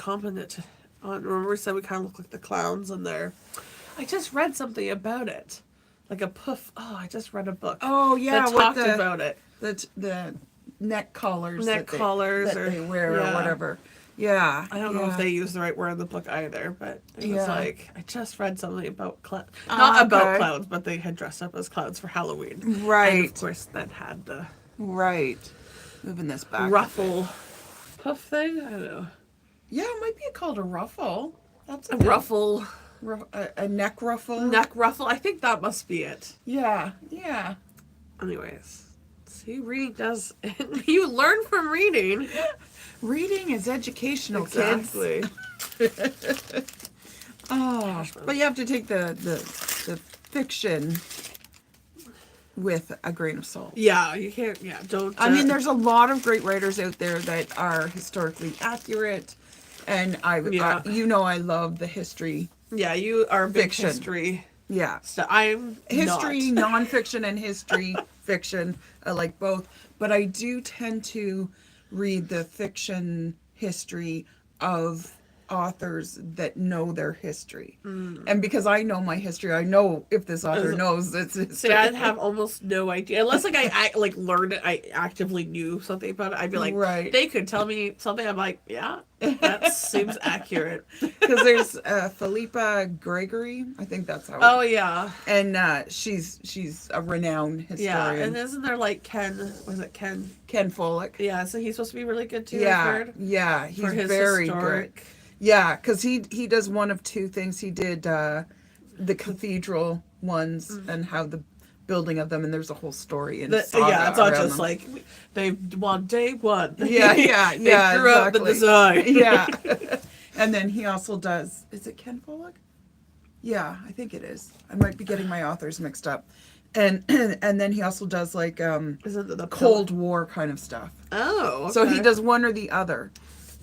commented on. Remember we said we kind of look like the clowns in there. I just read something about it, like a poof. Oh, I just read a book. Oh yeah, that talked about it. The neck collars, Neck collars, that they wear or whatever. Yeah, I don't know if they use the right word in the book either, but it was like I just read something about not about clowns, but they had dressed up as clowns for Halloween. Right. And of course, that had the moving this back. Ruffle puff thing. I don't know. Yeah, it might be called a ruffle. That's a ruffle. A neck ruffle. Neck ruffle. I think that must be it. Yeah. Anyways, see, reading does. You learn from reading. Reading is educational, exactly. Kids. Oh, but you have to take the fiction with a grain of salt. Yeah, you can't. Yeah, don't. I mean, there's a lot of great writers out there that are historically accurate, and I love the history. Yeah, you are big fiction. History. Yeah, so I'm history, nonfiction, and history fiction. I like both, but I do tend to read the fiction history of authors that know their history. And because I know my history, I know if this author knows it's history. See, I'd have almost no idea unless like I like learned it. I actively knew something about it. I'd be like, they could tell me something. I'm like, yeah, that seems accurate. Because there's Philippa Gregory. I think that's how. Oh yeah. And she's a renowned historian. Yeah, and isn't there like Ken? Was it Ken? Ken Follett. Yeah, so he's supposed to be really good too. Yeah, he's very good. Yeah, because he does one of two things. He did the cathedral ones and how the building of them, and there's a whole story in it's not just them. Like they won day one. Yeah, they grew up the design. Yeah, and then he also does. Is it Ken Follett? Yeah, I think it is. I might be getting my authors mixed up. And then he also does like is it the Cold War kind of stuff. Oh, okay. So he does one or the other.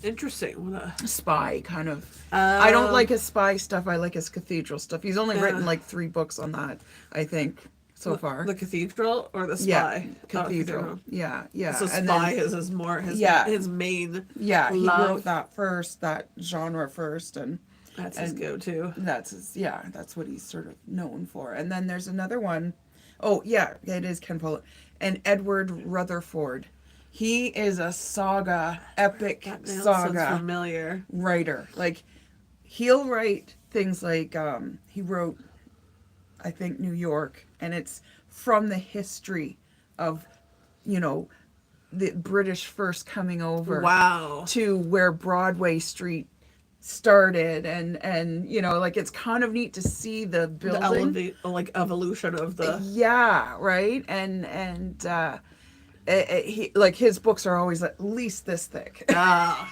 Interesting. Spy kind of. I don't like his spy stuff. I like his cathedral stuff. He's only written like 3 books on that, I think, so far. The cathedral or the spy? Yeah, cathedral. Yeah. So spy is his main. Yeah, he love. wrote that genre first, and that's his go-to. That's what he's sort of known for. And then there's another one. Oh yeah, it is Ken Follett and Edward Rutherford. He is a epic saga familiar writer. Like, he'll write things like, he wrote, I think, New York, and it's from the history of, the British first coming over. Wow. To where Broadway Street started, and like, it's kind of neat to see the building. The evolution of the... Yeah, right? And his books are always at least this thick.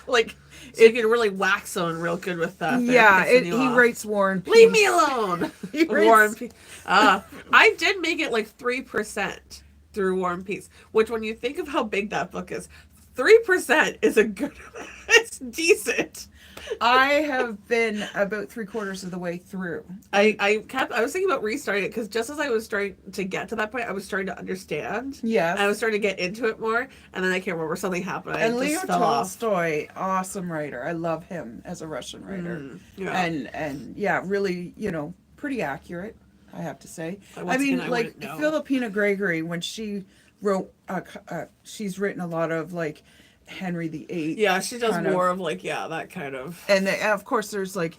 Like, so you can really wax on real good with that. Yeah, he writes War and Peace. Leave me alone. War and Peace. I did make it like 3% through War and Peace, which when you think of how big that book is, 3% is a good. It's decent. I have been about 3/4 of the way through. I was thinking about restarting it because just as I was starting to get to that point, I was starting to understand. Yes. I was starting to get into it more, and then I can't remember, something happened. And Leo Tolstoy, awesome writer. I love him as a Russian writer. Yeah. And yeah, really, pretty accurate, I have to say. I mean, like Philippa Gregory, when she wrote, she's written a lot of like Henry VIII. Yeah, she does more of like, that kind of. And of course, there's like,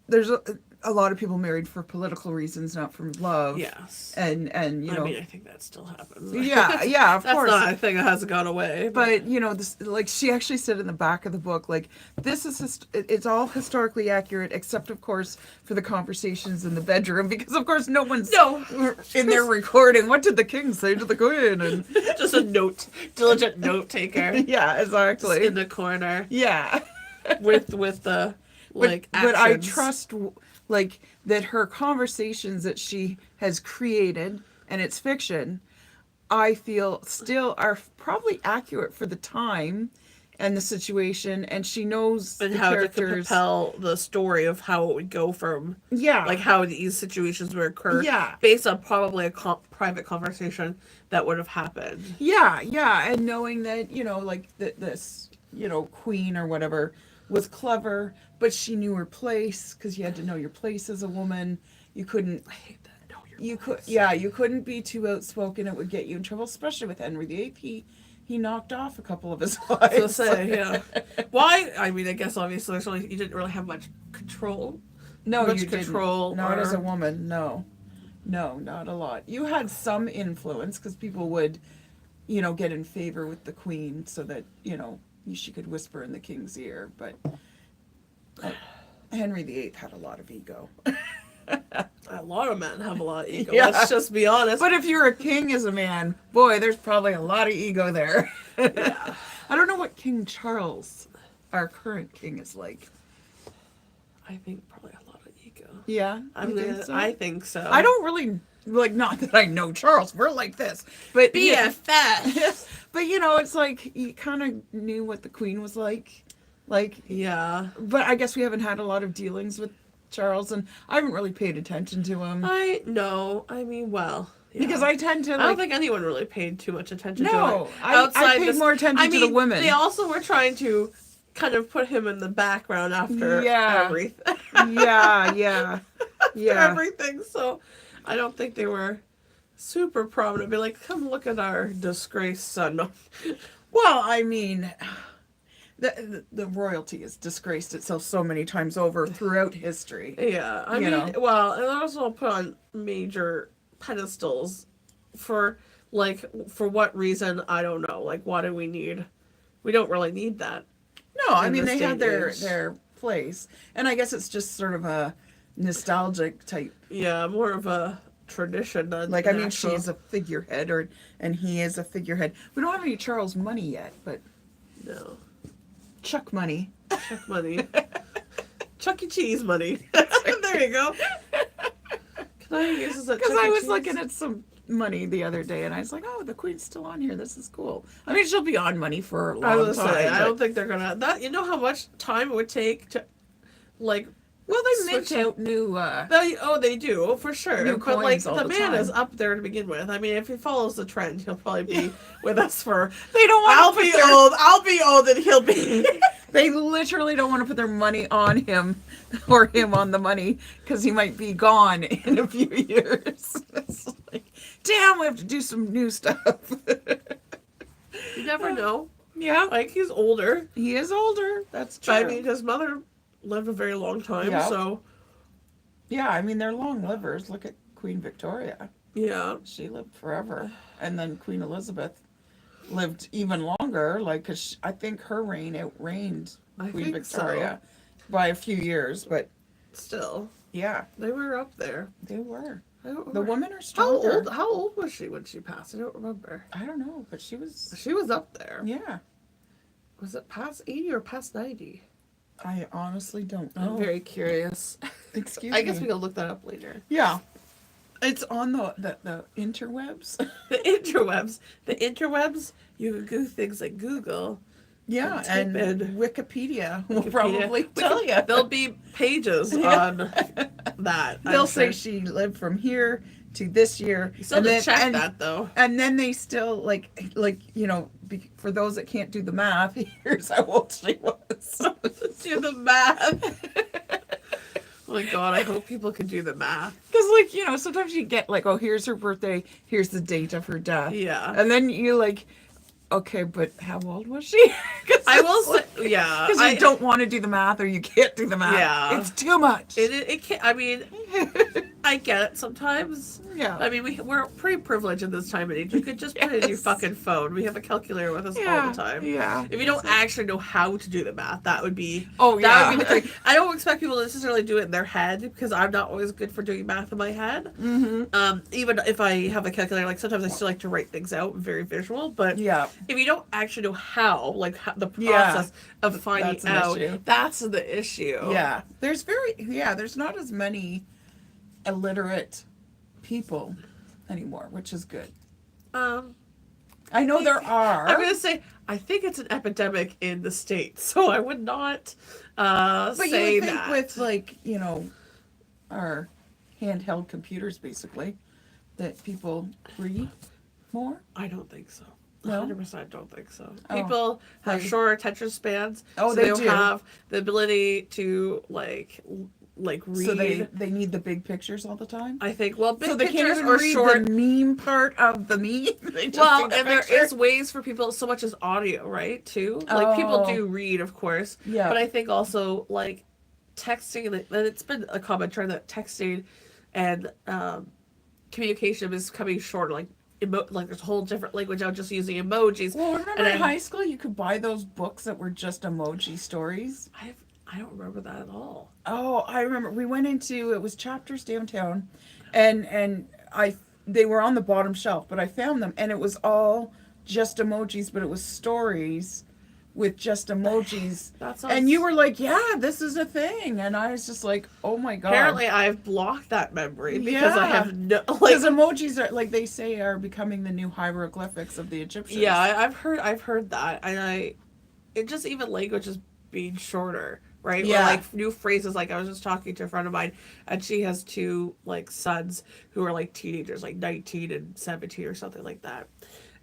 there's a lot of people married for political reasons, not from love. Yes. And I mean, I think that still happens. Yeah, of course. That's not a thing that hasn't gone away. But this, like, she actually said in the back of the book, like, this is it's all historically accurate, except of course for the conversations in the bedroom, because of course no one's in there recording. What did the king say to the queen? And just a diligent note taker. Yeah, exactly. Just in the corner. Yeah. with the like actions. But I trust like that her conversations that she has created, and it's fiction, I feel still are probably accurate for the time and the situation, and she knows and the how characters. to propel the story of how it would go from like how these situations would occur based on probably a private conversation that would have happened. Yeah, and knowing that like queen or whatever was clever, but she knew her place because you had to know your place as a woman. You couldn't. I hate that. No, You could, yeah, you couldn't be too outspoken. It would get you in trouble, especially with Henry VIII. He knocked off a couple of his wives. to say, yeah. Why? I mean, I guess obviously you didn't really have much control. No, much you control. didn't. Not as a or- woman. No, not a lot. You had some influence because people would, get in favor with the queen so that she could whisper in the king's ear. But Henry VIII had a lot of ego. A lot of men have a lot of ego. Yeah. Let's just be honest. But if you're a king as a man, boy, there's probably a lot of ego there. Yeah. I don't know what King Charles, our current king, is like. I think probably a lot of ego. Yeah, I think so. I don't really not that I know Charles. We're like this, but BFF. but it's like you kind of knew what the Queen was like. Yeah. But I guess we haven't had a lot of dealings with Charles, and I haven't really paid attention to him I know. I mean, well. Yeah. because I tend to I don't like. think anyone really paid too much attention to No, it. I paid more attention to the women. They also were trying to kind of put him in the background after Yeah. everything. yeah. Everything. So I don't think they were super prominent. Be like, come look at our disgraced son. No. Well, I mean, the royalty has disgraced itself so many times over throughout history. Yeah, I You mean, know. well, and also put on major pedestals for what reason, I don't know. Like, what do we need? We don't really need that. No, I in mean this they had day and their age. their place, and I guess it's just sort of a nostalgic type. Yeah, more of a tradition than Like I an mean, actual- she's a figurehead, and he is a figurehead. We don't have any Charles money yet, but no Chuck money. Chuck money, Chuck E. Cheese money. There you go. Can I use this at Because Chuck E. I was Cheese? looking at some money the other day, and I was like, "Oh, the Queen's still on here. This is cool." I mean, she'll be on money for a I long was time. gonna say, I but- don't think they're gonna that. You know how much time it would take to, like. Well, they mint switch- out new. They do for sure. New But like coins all the the man is time. up there to begin with. I mean, if he follows the trend, he'll probably be with us for. They don't want I'll to put be their, old. I'll be old, and he'll be. They literally don't want to put their money on him or him on the money because he might be gone in a few years. It's like, damn, we have to do some new stuff. You never know. Yeah, Like he's older. he is older. That's true. I mean, his mother lived a very long time, Yeah. so yeah, I mean, they're long livers. Look at Queen Victoria. yeah. She lived forever. And then Queen Elizabeth lived even longer, like, because I think her reign outreigned I Queen think Victoria by a few years. But Still, yeah, they were up there. they were. I don't The remember. women are How stronger. old? How old was she when she passed? I don't remember. I don't know, but she was. She was up there. Yeah, Was it past 80 or past 90? I honestly don't I'm know. very curious. Excuse I guess me. we can look that up later. Yeah, it's on the interwebs. The interwebs. The interwebs, you can do things like Google. Yeah, Type and in Wikipedia will Wikipedia. probably tell you. There'll be pages on that. They'll I'm say sure. she lived from here to this year. You still have to check that though. And then they still like for those that can't do the math, here's how old she was. Do the math. Oh my god, I hope people can do the math. Because sometimes you get like, oh, here's her birthday, here's the date of her death. Yeah. And then you like, okay, but how old was she? I will say, yeah. Because you don't want to do the math or you can't do the math. Yeah. It's too much. It can't. I mean, I get it sometimes. Yeah. I mean, we're pretty privileged in this time and age. You could just put it in your Yes. fucking phone. We have a calculator with us all the time. Yeah. If you don't actually know how to do the math, that would be. Oh, That would yeah. be the thing. I don't expect people to necessarily do it in their head because I'm not always good for doing math in my head. Mm-hmm. Even if I have a calculator, like sometimes I still like to write things out, very visual. But Yeah. if you don't actually know how, like the Yeah. process of finding That's an out, issue. that's the issue. Yeah. There's not as many illiterate people anymore, which is good. I know there are. I'm gonna say I think it's an epidemic in the States, so I would not but say you would think that. with our handheld computers basically that people read more. I don't think so. No? 100% don't think so. Oh, People have right. shorter attention spans. Oh, so they don't do. have the ability to read. So they need the big pictures all the time? I think, well, big So they can't pictures even or read short. the meme part of the meme? They just Well, see the and there picture? is ways for people, so much as audio, right? Too. Like, people Oh. do read, of course. Yeah. But I think also, like, texting, and it's been a common trend that texting and communication is becoming shorter. Like, like there's a whole different language out just using emojis. Well, remember And in high school you could buy those books that were just emoji stories? I don't remember that at all. Oh, I remember we went into, it was Chapters downtown, and they were on the bottom shelf, but I found them and it was all just emojis, but it was stories with just emojis. That sounds... And you were like, "Yeah, this is a thing," and I was just like, "Oh my god!" Apparently, I've blocked that memory because I Yeah. have no Because emojis are, like they say, are becoming the new hieroglyphics of the Egyptians. Yeah, I've heard that, and it just even language is being shorter, right? Yeah. Or like new phrases. Like I was just talking to a friend of mine, and she has two like sons who are like teenagers, like 19 and 17 or something like that,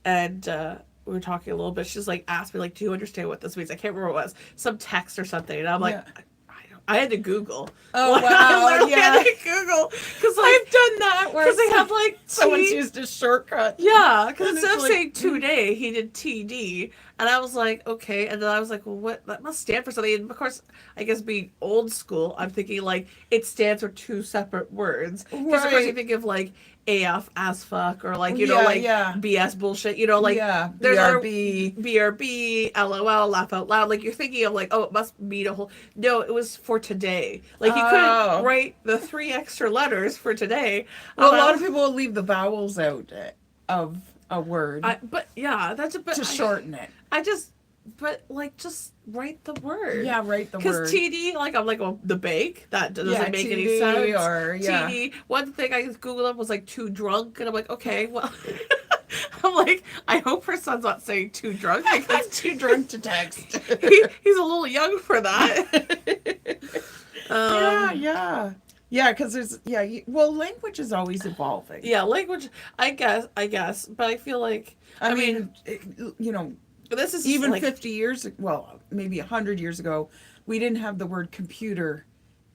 and we were talking a little bit. She's like asked me like, "Do you understand what this means?" I can't remember what it was, some text or something, and I'm like. Yeah. I had to Google. Oh, Like, wow, I literally yeah. had to Google because I've done that where because they have like someone's T- used a shortcut. yeah, because And instead it's of like, saying today, he did TD, and I was like, okay, and then I was like, well, what that must stand for something. And of course, I guess being old school, I'm thinking like it stands for two separate words. Because of course you Right. think of like AF as fuck or like you know Yeah, like yeah. BS bullshit. You know like yeah, there's BRB. BRB, LOL, laugh out loud. Like you're thinking of like, oh, it must mean a whole. No, it was for today. Like you Oh. couldn't write the 3 extra letters for today. Well, a lot of people will leave the vowels out of a word But yeah, that's a bit to shorten it. But like just write the word. Yeah, write the Because word. TD, like I'm like, well, the bank that doesn't Yeah, make any TD sense. or, yeah. TD. One thing I googled up was like too drunk, and I'm like, okay, well, I'm like, I hope her son's not saying too drunk I'm because too drunk to text. he's a little young for that. Yeah. Yeah, because there's, well, language is always evolving. Yeah, language. I guess, but I feel like I mean, you know, this is even like, 50 years, well, maybe 100 years ago, we didn't have the word computer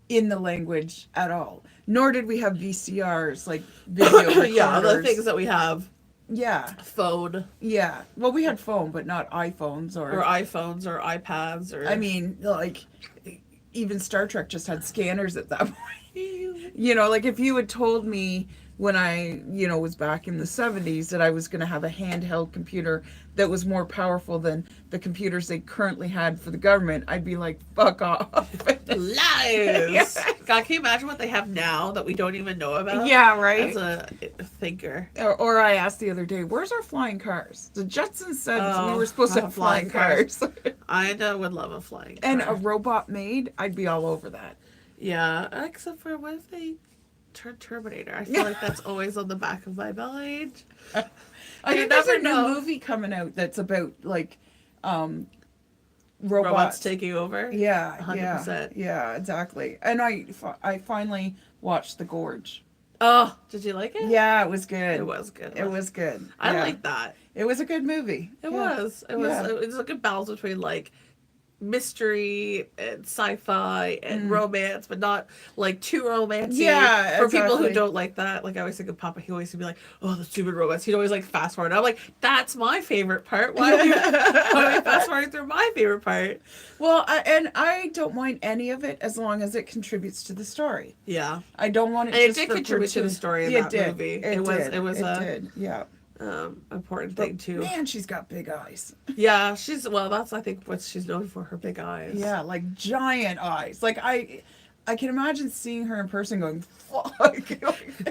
in the language at all. Nor did we have VCRs, like video recorders. yeah, the things that we have. Yeah, Phone yeah. Well, we had phone, but not iPhones or iPhones or iPads or. I mean, like, even Star Trek just had scanners at that point. You know, like if you had told me when I, was back in the 70s that I was going to have a handheld computer that was more powerful than the computers they currently had for the government, I'd be like, fuck off. Lies! God, can you imagine what they have now that we don't even know about? Yeah, right? As a thinker. Or I asked the other day, where's our flying cars? The Jetsons said we Oh, were supposed to have flying cars. I would love a flying And car. a robot maid, I'd be all over that. Yeah, except for what if they turn Terminator? I feel like that's always on the back of my mind. I You think there's a never know. new movie coming out that's about like Robots taking over? Yeah, 100%. yeah, exactly. And I finally watched The Gorge. Oh, did you like it? Yeah, it was good. It was good. It was good. I Yeah. like that. It was a good movie. It Yeah. was. Yeah. It was a good balance between like mystery and sci-fi and romance, but not like too romantic. Yeah, For people who exactly. don't like that, like I always think of Papa, he always would be like, "Oh, the stupid romance." He'd always like fast forward. I'm like, "That's my favorite part. Why are we fast forwarding through my favorite part?" Well, I don't mind any of it as long as it contributes to the story. Yeah, I don't want it. and it just did for contribute to the gratuitous- story in It that did. movie. It was It a did. Yeah. important But, thing too. Man, she's got big eyes. Yeah, that's I think what she's known for, her big eyes. Yeah, like giant eyes. Like I can imagine seeing her in person going, fuck,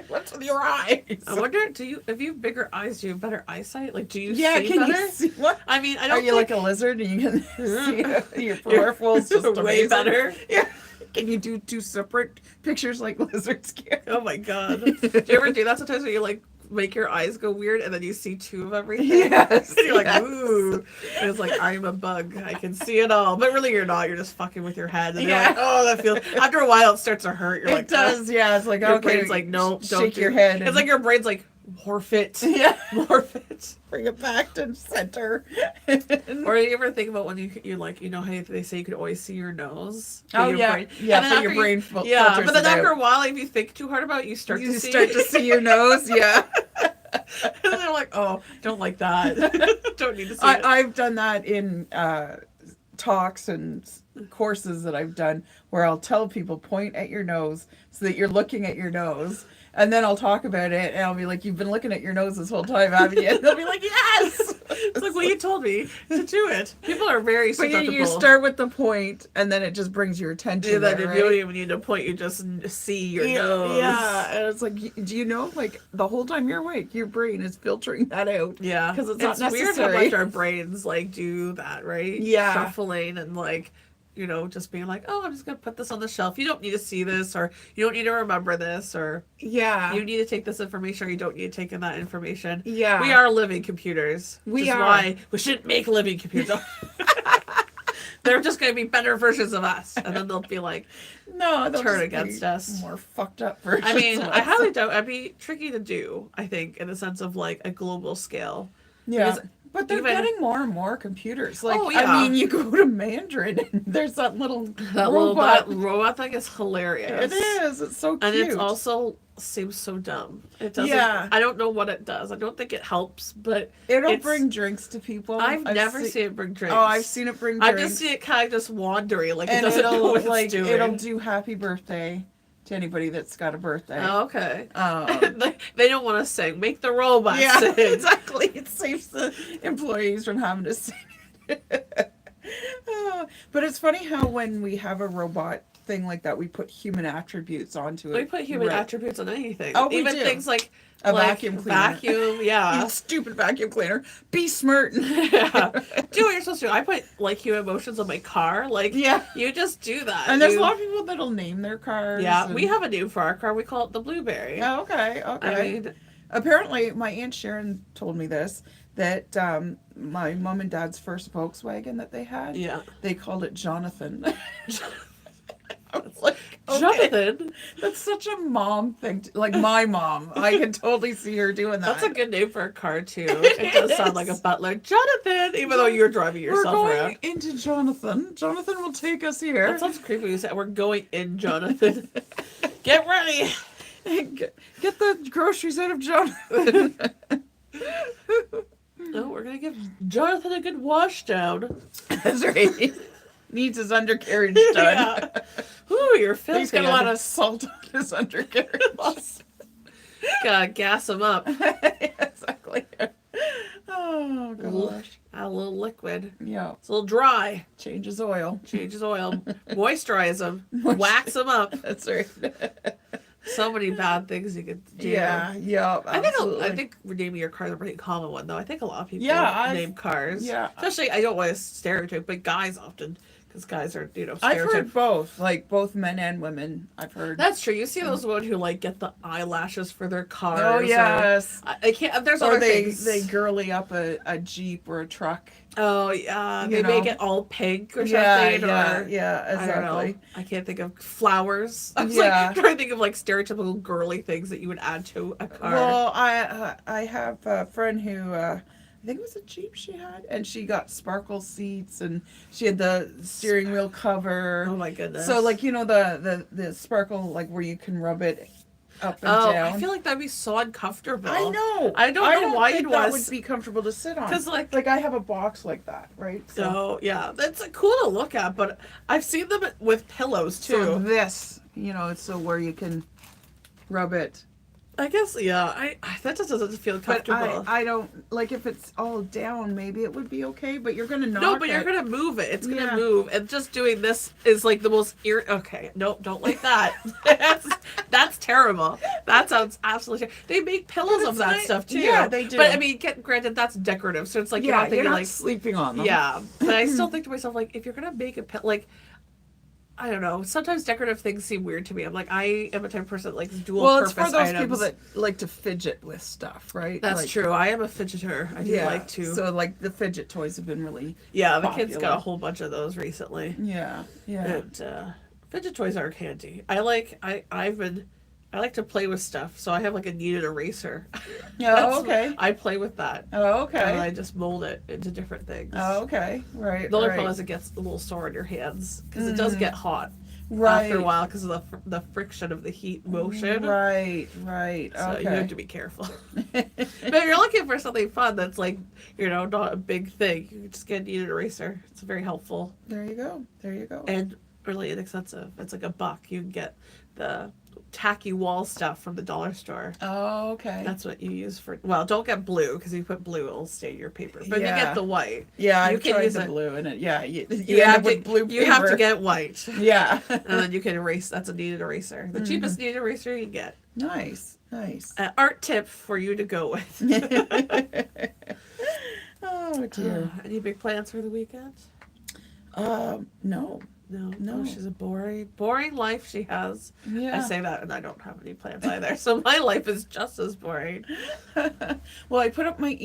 what's with your eyes? I wonder, if you have bigger eyes, do you have better eyesight? Like, do you Yeah, see can better? you see what? I mean, I Are don't you think like a lizard and you can see your peripherals just way amazing? better. Yeah. Can you do two separate pictures like lizards can? Oh my god. Do you ever do that sometimes where you like make your eyes go weird and then you see two of everything? Yes. And you're like, yes. ooh. And it's like, I'm a bug. I can see it all. But really you're not. You're just fucking with your head. And Yeah. you're like, oh, that feels... After a while it starts to hurt. You're It like, does, yeah. It's like, Your okay. brain's like, no, don't shake do your head. It's and- like your brain's like, morph it. Yeah. Morph it. Bring it back to center. Or you ever think about when you like, you know how they say you could always see your nose? But Oh, your yeah. brain, Yeah, and then so your after brain yeah, filters but then it after out. a while, if you think too hard about it, you start You to see. start to see your nose, yeah. And they're like, oh, don't like that. Don't need to see it. I've done that in talks and courses that I've done where I'll tell people point at your nose so that you're looking at your nose, and then I'll talk about it and I'll be like, you've been looking at your nose this whole time, haven't you? And they'll be like, yes. It's like, well, you told me to do it. People are very But susceptible. you start with the point and then it just brings your attention And then there, if right? you don't even need to point, you just see your nose. Yeah, and it's like, do you know, like the whole time you're awake, your brain is filtering that out. Yeah, because it's not weird how necessary. much our brains like do that, right? Yeah. Shuffling and like, you know, just being like, oh, I'm just gonna put this on the shelf. You don't need to see this, or you don't need to remember this, or Yeah, you need to take this information, or you don't need to take in that information. yeah, We are living computers. We which is are. why we shouldn't make living computers. They're just gonna be better versions of us, and then they'll be like, no, they'll turn just against be us. more fucked up versions. I mean, of I us. highly doubt it'd be tricky to do. I think in the sense of like a global scale. Yeah, Because but they're even- getting more and more computers. Like, Oh, yeah. I mean, you go to Mandarin and there's that little That robot. robot thing is hilarious. It is. It's so And cute. it also seems so dumb. It doesn't. Yeah. I don't know what it does. I don't think it helps, but It'll it's- bring drinks to people. I've never seen it bring drinks. Oh, I've seen it bring I drinks. just see it kind of just wandering, like it and doesn't know it'll what like it's doing. it'll do happy birthday to anybody that's got a birthday. Oh, okay. Um, They don't want to sing. Make the robot yeah, sing. exactly. It saves the employees from having to sing. But it's funny how when we have a robot thing like that, we put human attributes onto it. We put human Right. attributes on anything. Oh, we Even do. things like A like vacuum cleaner. Vacuum, yeah. You stupid vacuum cleaner. Be smart. Yeah. Do what you're supposed to do. I put like human emotions on my car. Like Yeah. you just do that. And there's You- a lot of people that'll name their cars. Yeah, and- we have a name for our car. We call it the Blueberry. Oh, okay. Okay. I mean, Apparently, my Aunt Sharon told me this, that my mom and dad's first Volkswagen that they had, yeah. they called it Jonathan. I was like, okay, Jonathan. that's such a mom thing. Like my mom. I can totally see her doing that. That's a good name for a car too. It does sound like a butler. Jonathan, even though you're driving We're yourself going around. into Jonathan. Jonathan will take us here. That sounds creepy when you say we're going in, Jonathan. Get ready. Get the groceries out of Jonathan. Oh, we're gonna give Jonathan a good wash down. That's right. Needs his undercarriage done. Yeah. Ooh, you're filthy. He's got a lot of salt on his undercarriage. Gotta gas him up. Exactly. Oh gosh. Add a little liquid. Yeah. It's a little dry. Changes oil. Change his oil. Moisturize him. Wax him up. That's right. So many bad things you could do. Yeah. Yeah. I Absolutely. think renaming your car is a pretty common one, though. I think a lot of people name cars. yeah. Especially, I don't want to stereotype, but guys often, because guys are, I've stereotyped. heard both, like both men and women. I've heard. That's true. You see those women who like get the eyelashes for their cars. Oh or- yes. I can't. There's Or other they things. girly up a Jeep or a truck. Oh yeah, You they make know. it all pink or Yeah. something. Yeah. Or, Yeah. I don't know. Exactly. I can't think of flowers. I was Yeah. like trying to think of like stereotypical girly things that you would add to a car. Well, I have a friend who I think it was a Jeep she had, and she got sparkle seats, and she had the steering wheel cover. Oh my goodness. So like the sparkle, like where you can rub it up and Oh, down. I feel like that'd be so uncomfortable. I know. I don't know why think you'd that want would be comfortable to sit on. because like Like I have a box like that, right? so yeah, that's cool to look at. But I've seen them with pillows So too. this, it's so where you can rub it. I guess yeah. I that just doesn't feel But comfortable. I don't like if it's all down. Maybe it would be okay, but you're gonna knock No, but it. you're gonna move it. It's gonna Yeah. move, and just doing this is like the most Okay, nope, don't like that. that's terrible. That sounds absolutely. They make pillows But of it's that nice- stuff too. yeah, they do. But I mean, granted, that's decorative, so it's like you're not you're thinking not like sleeping on them. yeah. But I still think to myself like if you're gonna make a like. I don't know. Sometimes decorative things seem weird to me. I'm like, I am a type of person that likes dual Well, purpose it's for those items. people that like to fidget with stuff, right? That's Like, true. I am a fidgeter. I do Yeah. like to. So like the fidget toys have been really. Yeah, the kids popular. got a whole bunch of those recently. Yeah. Yeah. And fidget toys are handy. I've been I like to play with stuff, so I have like a kneaded eraser. Oh, okay. I play with that. Oh, And I okay. just mold it into different things. Oh, okay. Right. The only right. problem is it gets a little sore in your hands because it does get hot Right. after a while because of the friction of the heat motion. Right. Right. So Okay. you have to be careful. But if you're looking for something fun that's like, not a big thing, you can just get a kneaded eraser. It's very helpful There you go. There you go. and really inexpensive. It's like $1. You can get the tacky wall stuff from the dollar store. Oh, okay. That's what you use for. Well, don't get blue because if you put blue, it'll stain your paper. But Yeah. you get the white. Yeah, you I've can tried use the it. blue in it. Yeah, you You end have up with to. blue You have to paper. get white, Yeah. and then you can erase. That's a kneaded eraser. The cheapest kneaded eraser you get. Nice. Nice. An art tip for you to go with. Oh dear. Any big plans for the weekend? No. No. No. Oh, she's a boring life she has. Yeah. I say that, and I don't have any plans either. So my life is just as boring. Well, I put up my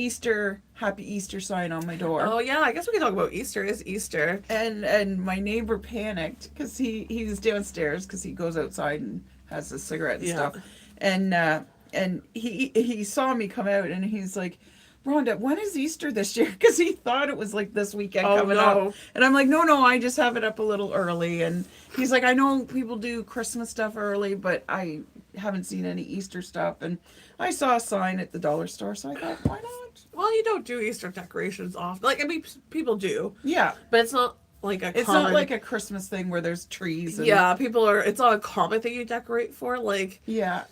Happy Easter sign on my door. Oh yeah, I guess we can talk about Easter. It's Easter. And my neighbor panicked because he was downstairs because he goes outside and has a cigarette and Yeah. stuff, and he saw me come out and he's like, Rhonda, when is Easter this year? Because he thought it was like this weekend Oh, coming no. up, and I'm like, no, I just have it up a little early, and he's like, I know people do Christmas stuff early, but I haven't seen any Easter stuff, and I saw a sign at the dollar store, so I thought, why not? Well, you don't do Easter decorations often. Like, I mean, people do, Yeah. but it's not like a It's common. not like a Christmas thing where there's trees. And, Yeah, it's not a common thing you decorate for. Like, Yeah.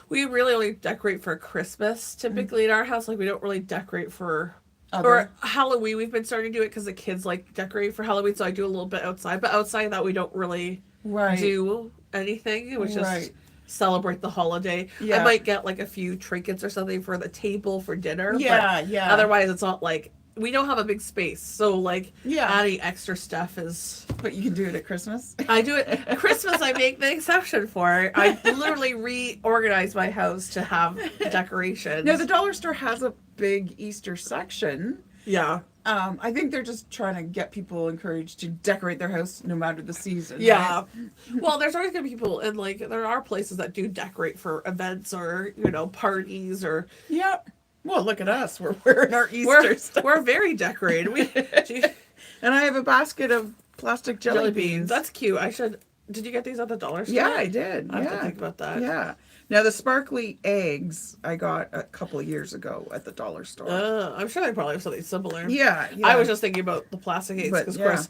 we really only decorate for Christmas typically in our house. Like, we don't really decorate for. Other- Or Halloween, we've been starting to do it because the kids like decorate for Halloween, so I do a little bit outside. But outside of that, we don't really Right. do anything. It was just Right. celebrate the holiday. Yeah. I might get like a few trinkets or something for the table for dinner. Yeah, but yeah. Otherwise, it's not like we don't have a big space, so like Yeah. adding extra stuff is. But you can do it at Christmas. I do it Christmas. I make the exception for. I literally reorganize my house to have decorations. No, the dollar store has a big Easter section. yeah. I think they're just trying to get people encouraged to decorate their house no matter the season. Yeah. right? Well, there's always gonna be people, and like there are places that do decorate for events or parties or. Yeah. Well, look at us. We're wearing our Easter We're stuff. we're very decorated. And I have a basket of plastic jelly beans. That's cute. I should. Did you get these at the dollar store? Yeah, I did. I have to yeah. think about that. Yeah. Now the sparkly eggs I got a couple of years ago at the dollar store. I'm sure they probably have something similar. yeah, yeah. I was just thinking about the plastic eggs But, because, yeah. of course,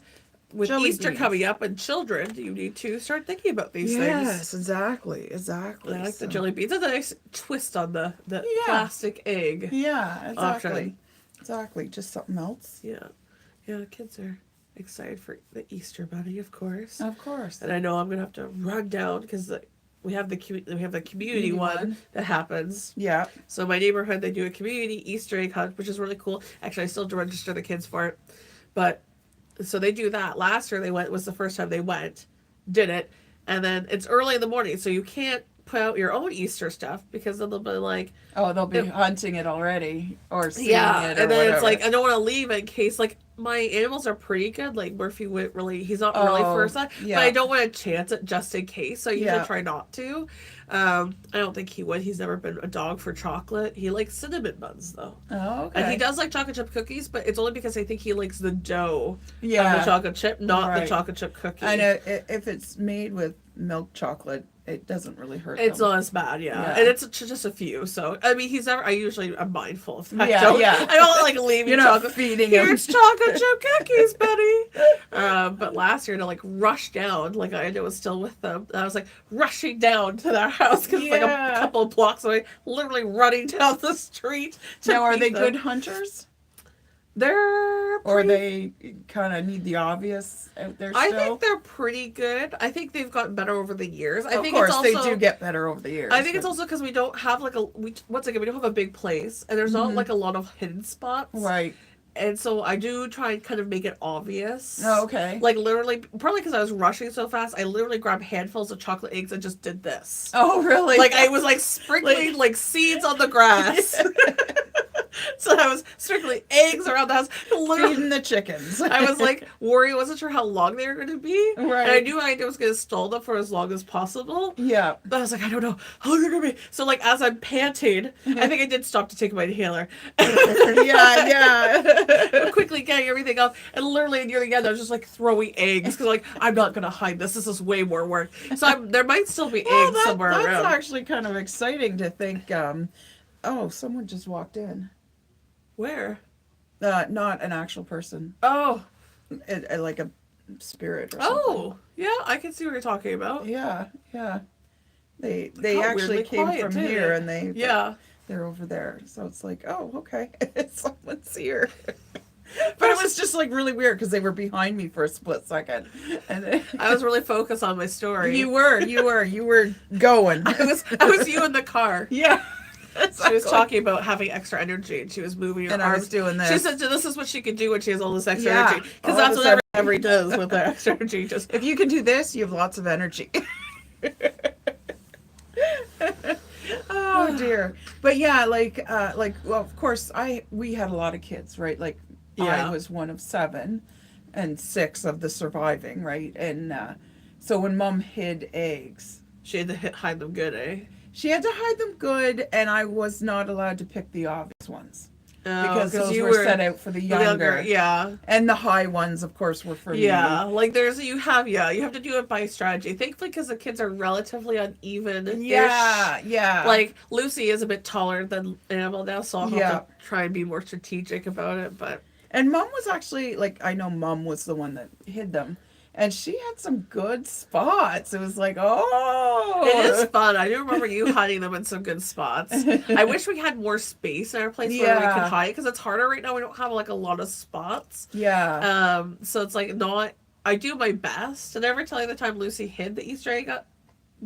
with Jelly Easter beans. coming up and children, you need to start thinking about these Yes, things. exactly. I like So- the jelly beans. It's a nice twist on the Yeah. plastic egg. Yeah, exactly. Option. Exactly. Just something else. Yeah. The kids are excited for the Easter bunny, of course. Of course. And I know I'm gonna have to run down because we have the community one that happens. Yeah. So my neighborhood, they do a community Easter egg hunt, which is really cool. Actually, I still have to register the kids for it, but so they do that. Last year was the first time they did it, and then it's early in the morning, so you can't put out your own Easter stuff because then they'll be like, Oh, they'll be hunting it already or seeing yeah, it or and then whatever. it's like I don't want to leave in case like my animals are pretty good. Like Murphy went he's not really first line, yeah. but I don't want to chance it just in case. So I usually Yeah. try not to. I don't think he would. He's never been a dog for chocolate. He likes cinnamon buns though. Oh, okay. And he does like chocolate chip cookies, but it's only because I think he likes the dough of Yeah. the chocolate chip, not the Right. chocolate chip cookie. I know if it's made with milk chocolate, it doesn't really hurt It's them. not as bad, yeah. Yeah. And it's just a few. So, I mean, I'm mindful of that. Yeah, I yeah. don't like leave You're you not chocolate. feeding him. Here's chocolate chip cookies, Betty. But last year to like rush down, like I was still with them. And I was like rushing down to their house because it's like a Yeah. couple of blocks away, literally running down the street. Now, are feed they them. good hunters? They're Or pretty- they kind of need the obvious out there still? I think they're pretty good. I think they've gotten better over the years. I of think course, it's also, they do get better over the years. I think it's but- also because we don't have like once again we don't have a big place and there's not like a lot of hidden spots. Right. And so I do try and kind of make it obvious. Oh, okay. Like literally, probably because I was rushing so fast, I literally grabbed handfuls of chocolate eggs and just did this. Oh, really? Like I was like sprinkling like seeds on the grass. So I was strictly eggs around the house. Literally, Feeding the chickens. I was like worried. I wasn't sure how long they were going to be. Right. And I knew I was going to stall them for as long as possible. Yeah. But I was like, I don't know how long they're going to be. So like as I'm panting, I think I did stop to take my inhaler. Yeah. Quickly getting everything up. And literally near the end, I was just like throwing eggs. Because like, I'm not going to hide this. This is way more work. So there might still be eggs somewhere that's around. actually kind of exciting to think. Oh, someone just walked in. Where? Not an actual person. Oh. Like a spirit or something. Oh. Yeah, I can see what you're talking about. Yeah, yeah. They got actually weirdly came quiet, from didn't here it? and Yeah. they're over there. So it's like, oh, okay. Someone's here. But it was just like really weird because they were behind me for a split second. And I was really focused on my story. you were going. I was you in the car. Yeah. She was talking about having extra energy, and she was moving her And arms. I was doing this. She said, "This is what she could do when she has all this extra Yeah, energy, because all that's this what everybody does with their extra energy." Just If you can do this, you have lots of energy. Oh dear. But yeah, well, of course we had a lot of kids, right? Like Yeah. I was one of 7 and 6 of the surviving, right? And so when mom hid eggs, she had to hide them good, eh? she had to hide them good, and I was not allowed to pick the obvious ones because those you were set out for the younger. Yeah, And the high ones, of course, were for yeah. me. Like you have to do it by strategy. Thankfully, because the kids are relatively uneven. Yeah, yeah. Like Lucy is a bit taller than Annabelle now, so I'll have Yeah. to try and be more strategic about it. But And mom was actually, like, I know mom was the one that hid them. And she had some good spots. It was like, oh. it is fun. I do remember you hiding them in some good spots. I wish we had more space in our place where we Yeah. could hide, because it's harder right now. We don't have like a lot of spots. Yeah. So it's like not. I do my best. Did I ever tell you the time Lucy hid the Easter egg?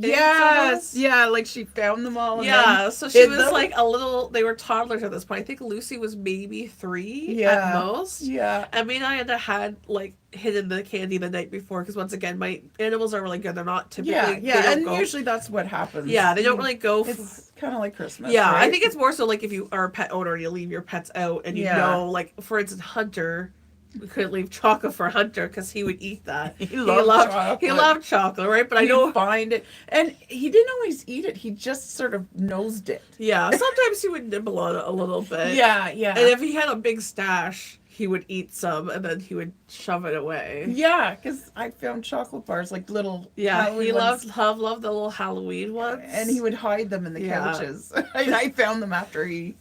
Yes. Yeah, like she found them all. And Yeah, then so she hid was them. like a little. They were toddlers at this point. I think Lucy was maybe 3 Yeah. at most. Yeah. I mean, I had like hidden the candy the night before, because once again, my animals are really good. They're not typically. Yeah, they yeah. don't And go, usually that's what happens. yeah, they don't really go. It's kind of like Christmas. Yeah, I right? think it's more so like if you are a pet owner and you leave your pets out, and you Yeah. know, like for instance, Hunter. We couldn't leave chocolate for Hunter because he would eat that. He loved chocolate, right? But I He'd know. find it. And he didn't always eat it. He just sort of nosed it. Yeah, sometimes he would nibble on it a little bit. Yeah, yeah. And if he had a big stash, he would eat some and then he would shove it away. Yeah, because I found chocolate bars, like little. Yeah, Halloween he ones, loved the little Halloween ones. and he would hide them in the Yeah. couches. I found them after he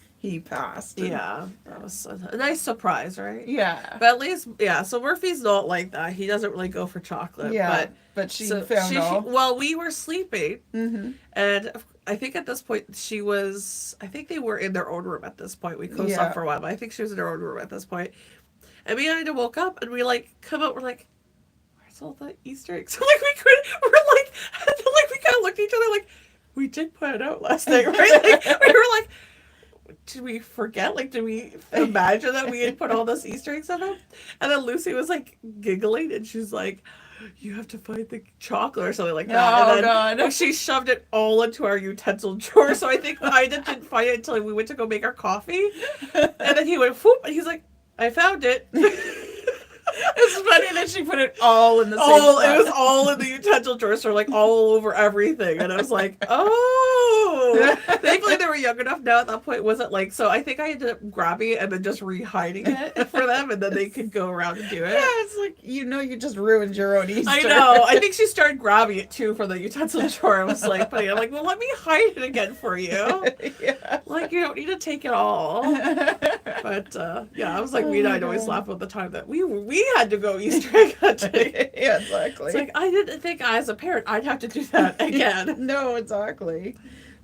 passed. and- Yeah, that was a nice surprise, right? Yeah. But at least, yeah. So Murphy's not like that. He doesn't really go for chocolate. Yeah. But She so found all. well, we were sleeping, Mm-hmm. and I think at this point she was. I think they were in their own room at this point. We co-slept Yeah. for a while, but I think she was in her own room at this point. And me and Ida woke up, and we like come out. We're like, "Where's all the Easter eggs?" So like we couldn't. We're like, like we kind of looked at each other like, "We did put it out last night, right?" Like, we were like, did we forget? Like, did we imagine that we had put all this Easter eggs in them? And then Lucy was like giggling, and she's like, "You have to find the chocolate," or something like that. Oh, And then God. she shoved it all into our utensil drawer. So I think Ida didn't find it until we went to go make our coffee. And then he went, whoop, and he's like, "I found it." It's funny that she put it all in the same All spot. it was all in the utensil drawer, so like all over everything, and I was like, "Oh!" Thankfully, they were young enough now. At that point, wasn't like so. I think I ended up grabbing it and then just re-hiding it for them, and then they could go around and do it. Yeah, it's like, you just ruined your own Easter. I know. I think she started grabbing it too for the utensil drawer. I was like, "I'm like, well, let me hide it again for you. Yeah. Like, you don't need to take it all." But yeah, I was like, Oh we and my I'd always God. laugh about the time that we had to go Easter egg hunting. Yeah, exactly. It's like, I didn't think as a parent I'd have to do that again. No, exactly.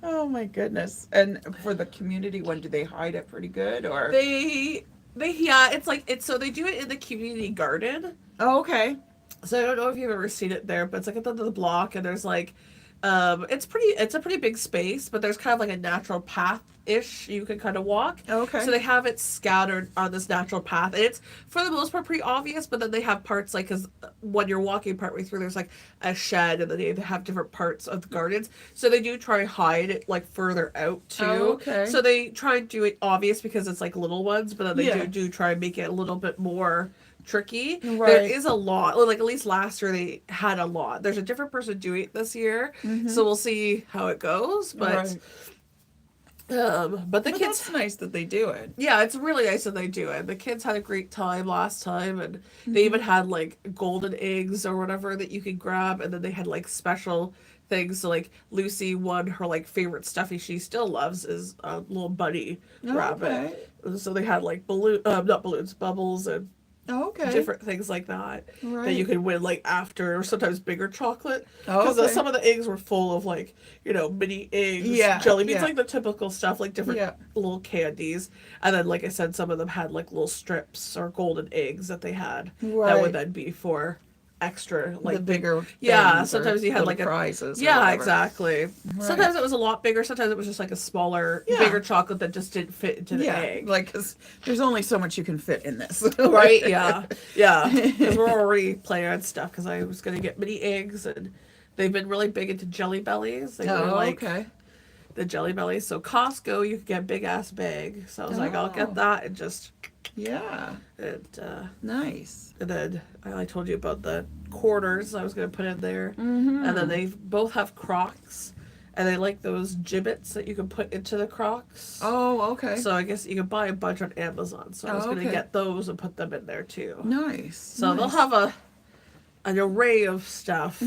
Oh my goodness. And for the community one, do they hide it pretty good or? They yeah, it's so they do it in the community garden. Oh, okay. So I don't know if you've ever seen it there, but it's like at the end of the block, and there's like It's a pretty big space, but there's kind of like a natural path ish you can kind of walk. Okay. So they have it scattered on this natural path, and it's for the most part pretty obvious. But then they have parts like, because when you're walking partway through, there's like a shed, and then they have different parts of the gardens. So they do try to hide it like further out too. Oh, okay. So they try and do it obvious because it's like little ones, but then they Yeah. do try and make it a little bit more tricky. Right. There is a lot. Like at least last year they had a lot. There's a different person doing it this year, so we'll see how it goes. But Right. but the But kids, that's nice that they do it. yeah, it's really nice that they do it. The kids had a great time last time, and they even had like golden eggs or whatever that you could grab, and then they had like special things. So like Lucy won her like favorite stuffy she still loves is a little bunny rabbit. So they had like not balloons, bubbles, and Okay. different things like that that Right. you could win like after, or sometimes bigger chocolate, Oh, because okay. some of the eggs were full of like mini eggs, Yeah, jelly beans, yeah. like the typical stuff, like different Yeah. little candies. And then like I said, some of them had like little strips or golden eggs that they had that Right. would then be for extra, like the bigger yeah, things or sometimes you had little like a prizes. or yeah, whatever. exactly. Sometimes it was a lot bigger, sometimes it was just like a smaller, Yeah. bigger chocolate that just didn't fit into the Yeah, egg. like 'cause there's only so much you can fit in this. Right, yeah, yeah. Because we're already playing on stuff. Because I was gonna get mini eggs, and they've been really big into Jelly Bellies. They really Oh, like okay. the Jelly Bellies. So Costco, you could get big ass bag. So I was like, I'll Oh. get that, and just Yeah. and Nice. then I told you about the quarters I was gonna put in there, Mm-hmm. and then they both have Crocs, and they like those gibbets that you can put into the Crocs. Oh, okay. So I guess you can buy a bunch on Amazon. So I was Oh, gonna okay. get those and put them in there too. Nice. So they'll have an array of stuff.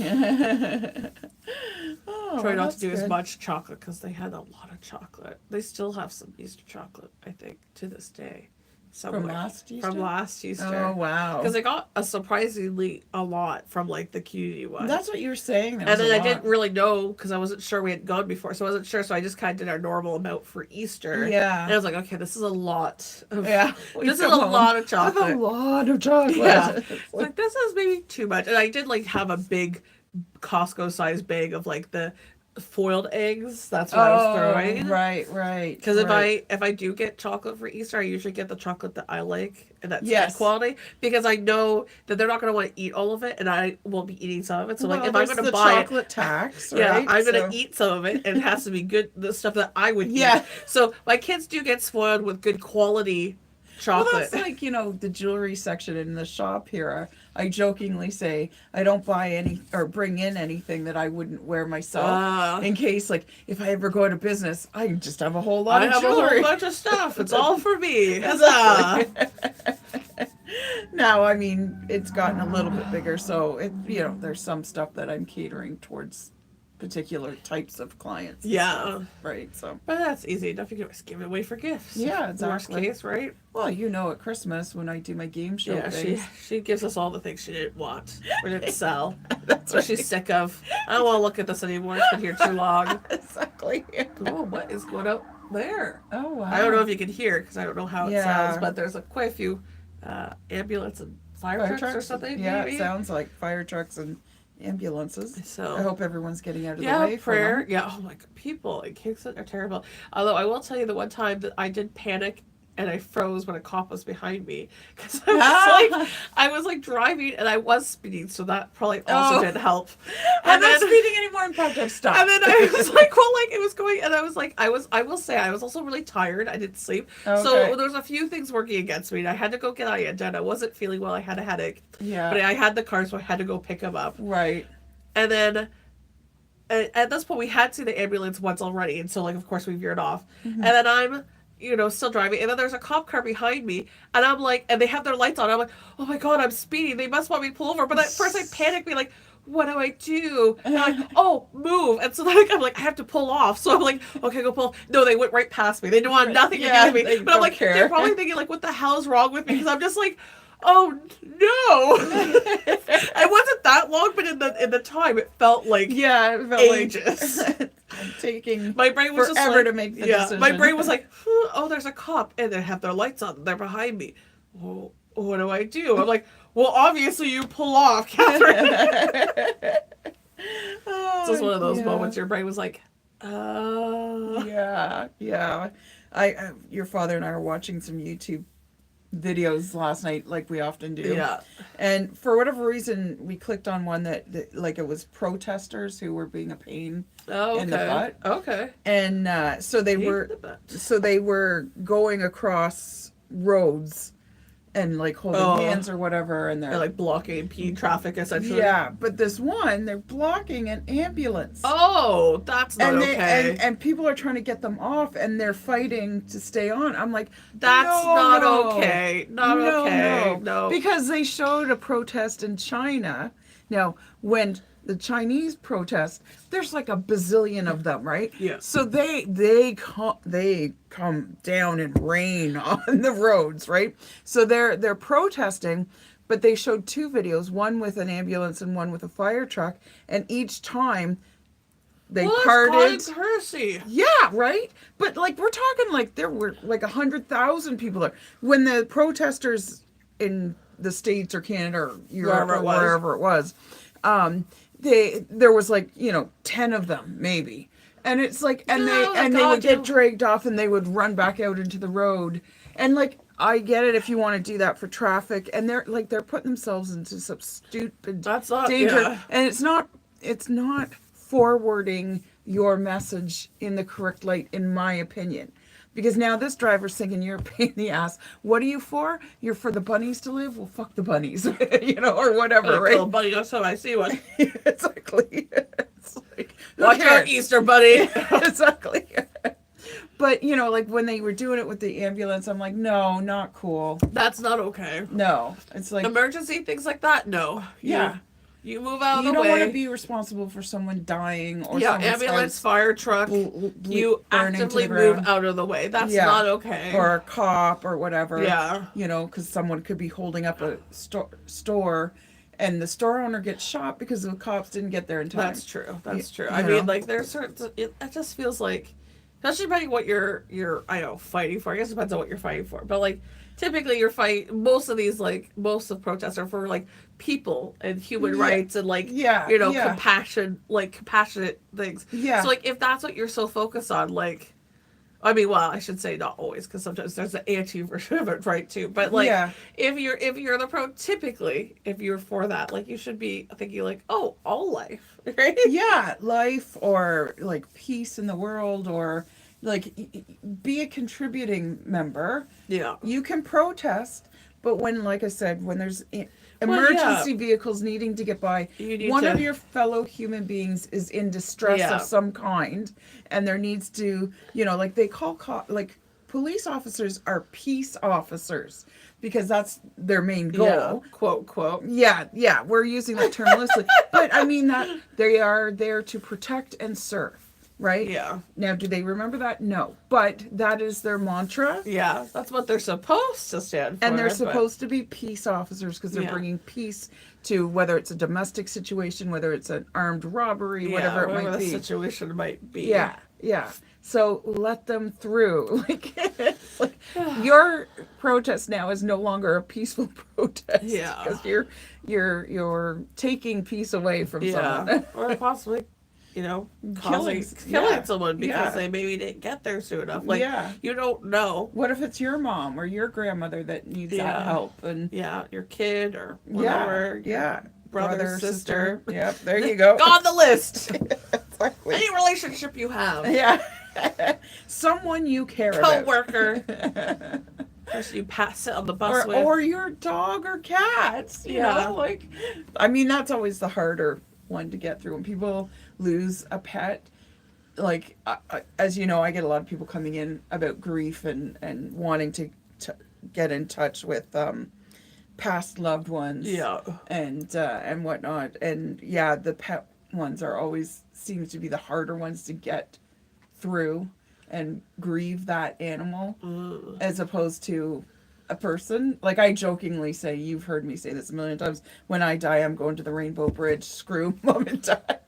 Oh, Try not that's to do as good. much chocolate because they had a lot of chocolate. They still have some Easter chocolate, I think, to this day. Somewhere. last Easter? From last Easter. Oh, wow. Because I got a surprisingly a lot from like the cutie one. That's what you were saying. There and was then a I didn't lot. really know because I wasn't sure we had gone before, so I wasn't sure. So I just kind of did our normal amount for Easter. Yeah. And I was like, okay, this is a lot. Yeah. This is a lot of I have chocolate. a lot of chocolate. Yeah. It's It's like- like this is maybe too much. And I did like have a big Costco sized bag of like the foiled eggs. That's what I was throwing. Right. Because right. if I do get chocolate for Easter, I usually get the chocolate that I like and that's Yes. good quality, because I know that they're not going to want to eat all of it, and I won't be eating some of it. So like Well, if I'm there's going to the buy chocolate it, tax, yeah, right? I'm going So- to eat some of it, and it has to be good. The stuff that I would Yeah. eat. So my kids do get spoiled with good quality chocolate. Well, that's like, the jewelry section in the shop here. I jokingly say I don't buy any or bring in anything that I wouldn't wear myself Ah. in case, like, if I ever go out of business, I just have a whole lot I of have a jewelry. whole bunch of stuff. It's all for me. Huzzah! Now, I mean, it's gotten a little bit bigger, so there's some stuff that I'm catering towards particular types of clients. and Yeah. stuff, right. So, But that's easy enough. You can always give it away for gifts. Yeah, Worst exactly. case, right? well, at Christmas when I do my game show Yeah, things, she gives us all the things she didn't want or didn't sell. that's Or she's sick of. I don't want to look at this anymore. It's been here too long. exactly. Oh, what is going up there? Oh wow. I don't know if you can hear because I don't know how it Yeah. sounds, but there's quite a few ambulance and fire trucks or something. Yeah, maybe. it sounds like fire trucks and ambulances. So I hope everyone's getting out of the yeah, way. for prayer. them. Yeah. Oh my God, people in Kingston are terrible. Although I will tell you the one time that I did panic and I froze when a cop was behind me because I was like driving and I was speeding, so that probably also Oh. didn't help. I'm not then- speeding anymore. In fact, I've stopped. And then I was like, well, like it was going, and I was like, I will say, I was also really tired. I didn't sleep. Okay. So there was a few things working against me. And I had to go get Ayanda. I wasn't feeling well. I had a headache. Yeah. But I had the car, so I had to go pick him up. Right. And then at this point, we had seen the ambulance once already. And so, like, of course, we veered off. Mm-hmm. And then I'm, still driving. And then there's a cop car behind me. And I'm like, and they have their lights on. I'm like, oh my God, I'm speeding. They must want me to pull over. But at first I panicked, being like, what do I do? And I'm like, oh, move. And so then I'm like, I have to pull off. So I'm like, okay, go pull. No, they went right past me. They didn't want nothing Yeah, to do with they me. But I'm don't like, care. they're probably thinking, like, what the hell is wrong with me? Because I'm just like, oh no. It wasn't that long, but in the time, it felt like Yeah, it felt ages. like I'm taking My brain was just forever like, to make the yeah, decision. my brain was like, oh, there's a cop, and they have their lights on. They're behind me. Well, what do I do? I'm like, well, obviously you pull off, Catherine. Oh, This was one of those Yeah. moments your brain was like, oh. Yeah. Your father and I were watching some YouTube videos last night, like we often do. Yeah. And for whatever reason, we clicked on one that like it was protesters who were being a pain Oh, in the okay. butt. Okay. And so they In were, the butt. so they were going across roads and like holding Oh. hands or whatever, and They're they're like blocking traffic essentially. yeah. But this one, they're blocking an ambulance. Oh, that's not And okay. and people are trying to get them off, and they're fighting to stay on. I'm like, That's no, not no. okay. Not okay. No. Because they showed a protest in China. Now, when the Chinese protest, there's like a bazillion of them, right? Yeah. So they come down in rain on the roads, right? So they're protesting, but they showed two videos, one with an ambulance and one with a fire truck, and each time they Well, parted. it's common courtesy. Yeah, right. But like we're talking like there were like 100,000 people there when the protesters in the States or Canada or Europe or wherever it was. There was like 10 of them maybe, and it's like and they would get dragged off and they would run back out into the road, and like I get it if you want to do that for traffic, and they're putting themselves into some stupid That's not danger, yeah. and it's not forwarding your message in the correct light, in my opinion. Because now this driver's thinking you're a pain in the ass. What are you for? You're for the bunnies to live? Well, fuck the bunnies, or whatever, right? Little bunny, that's how I see one. Exactly. It's like, who Watch out, cares? Easter bunny. Exactly. But like when they were doing it with the ambulance, I'm like, no, not cool. That's not okay. No, it's like Emergency things like that. No. Yeah. You move out of you the don't way. want to be responsible for someone dying or yeah, someone's ambulance, house fire truck. You burning to actively the move ground. out of the way. That's Yeah. not okay. Or a cop or whatever. Yeah. Because someone could be holding up a store, and the store owner gets shot because the cops didn't get there in time. That's true. That's true. You I know? mean, like there's certain. It just feels like, especially depending what you're fighting for. I guess it depends on what you're fighting for. But like typically, most of protests are for like people and human rights and like compassionate things. Yeah. So like if that's what you're so focused on, like. I mean, well, I should say not always, because sometimes there's an anti version of it, right? Too, but like, if you're the pro, typically, if you're for that, like, you should be thinking like, oh, all life, right? Yeah, life or like peace in the world, or like be a contributing member. Yeah, You can protest, but when, like I said, when there's emergency vehicles needing to get by, one of your fellow human beings is in distress of some kind, and there needs to, like they call like police officers are peace officers because that's their main goal. Yeah. Quote. Yeah, we're using that term loosely, but I mean that they are there to protect and serve. Right? Yeah. Now, do they remember that? No. But that is their mantra. Yeah, that's what they're supposed to stand for. And they're supposed to be peace officers because they're bringing peace to whether it's a domestic situation, whether it's an armed robbery, whatever it might the be. situation might be. Yeah. So let them through. It's like your protest now is no longer a peaceful protest. Yeah. Because you're taking peace away from someone. Or possibly killing someone because they maybe didn't get there soon enough. Like, you don't know. What if it's your mom or your grandmother that needs that help? And your kid or whatever. Brother, sister. Yep, there you go. Go on the list. Exactly. Any relationship you have. Yeah. Someone you care about. Co-worker. Person you sit on the bus with. Or your dog or cats. You know, like, I mean, that's always the harder one to get through when people lose a pet. Like, as you know, I get a lot of people coming in about grief and wanting to get in touch with past loved ones, and whatnot. And the pet ones are always seems to be the harder ones to get through and grieve that animal, as opposed to a person. Like I jokingly say, you've heard me say this a million times, when I die, I'm going to the Rainbow Bridge. Screw mom and dad.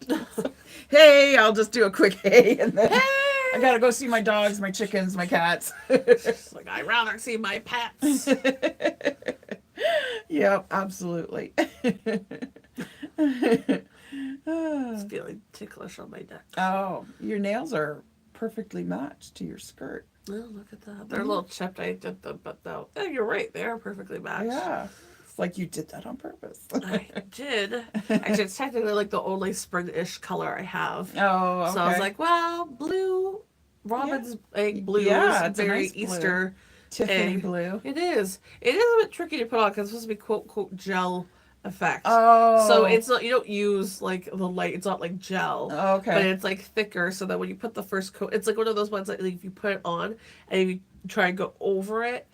Hey, I'll just do a quick hey, and then I gotta go see my dogs, my chickens, my cats. It's like, I'd rather see my pets. Yep, absolutely. It's feeling ticklish on my neck. Oh, your nails are perfectly matched to your skirt. Oh, look at that. They're a little chipped. I did them, but no. Yeah, you're right. They are perfectly matched. Yeah. It's like you did that on purpose. I did. Actually, it's technically like the only spring-ish color I have. Oh, okay. So I was like, well, blue, robin's egg blue Yeah, is it's a very nice blue. Easter Tiffany egg. blue. It is. It is a bit tricky to put on because it's supposed to be quote unquote gel effect. Oh. So it's not, you don't use like the light, it's not like gel. Okay. But it's like thicker so that when you put the first coat, it's like one of those ones that like, if you put it on and if you try and go over it,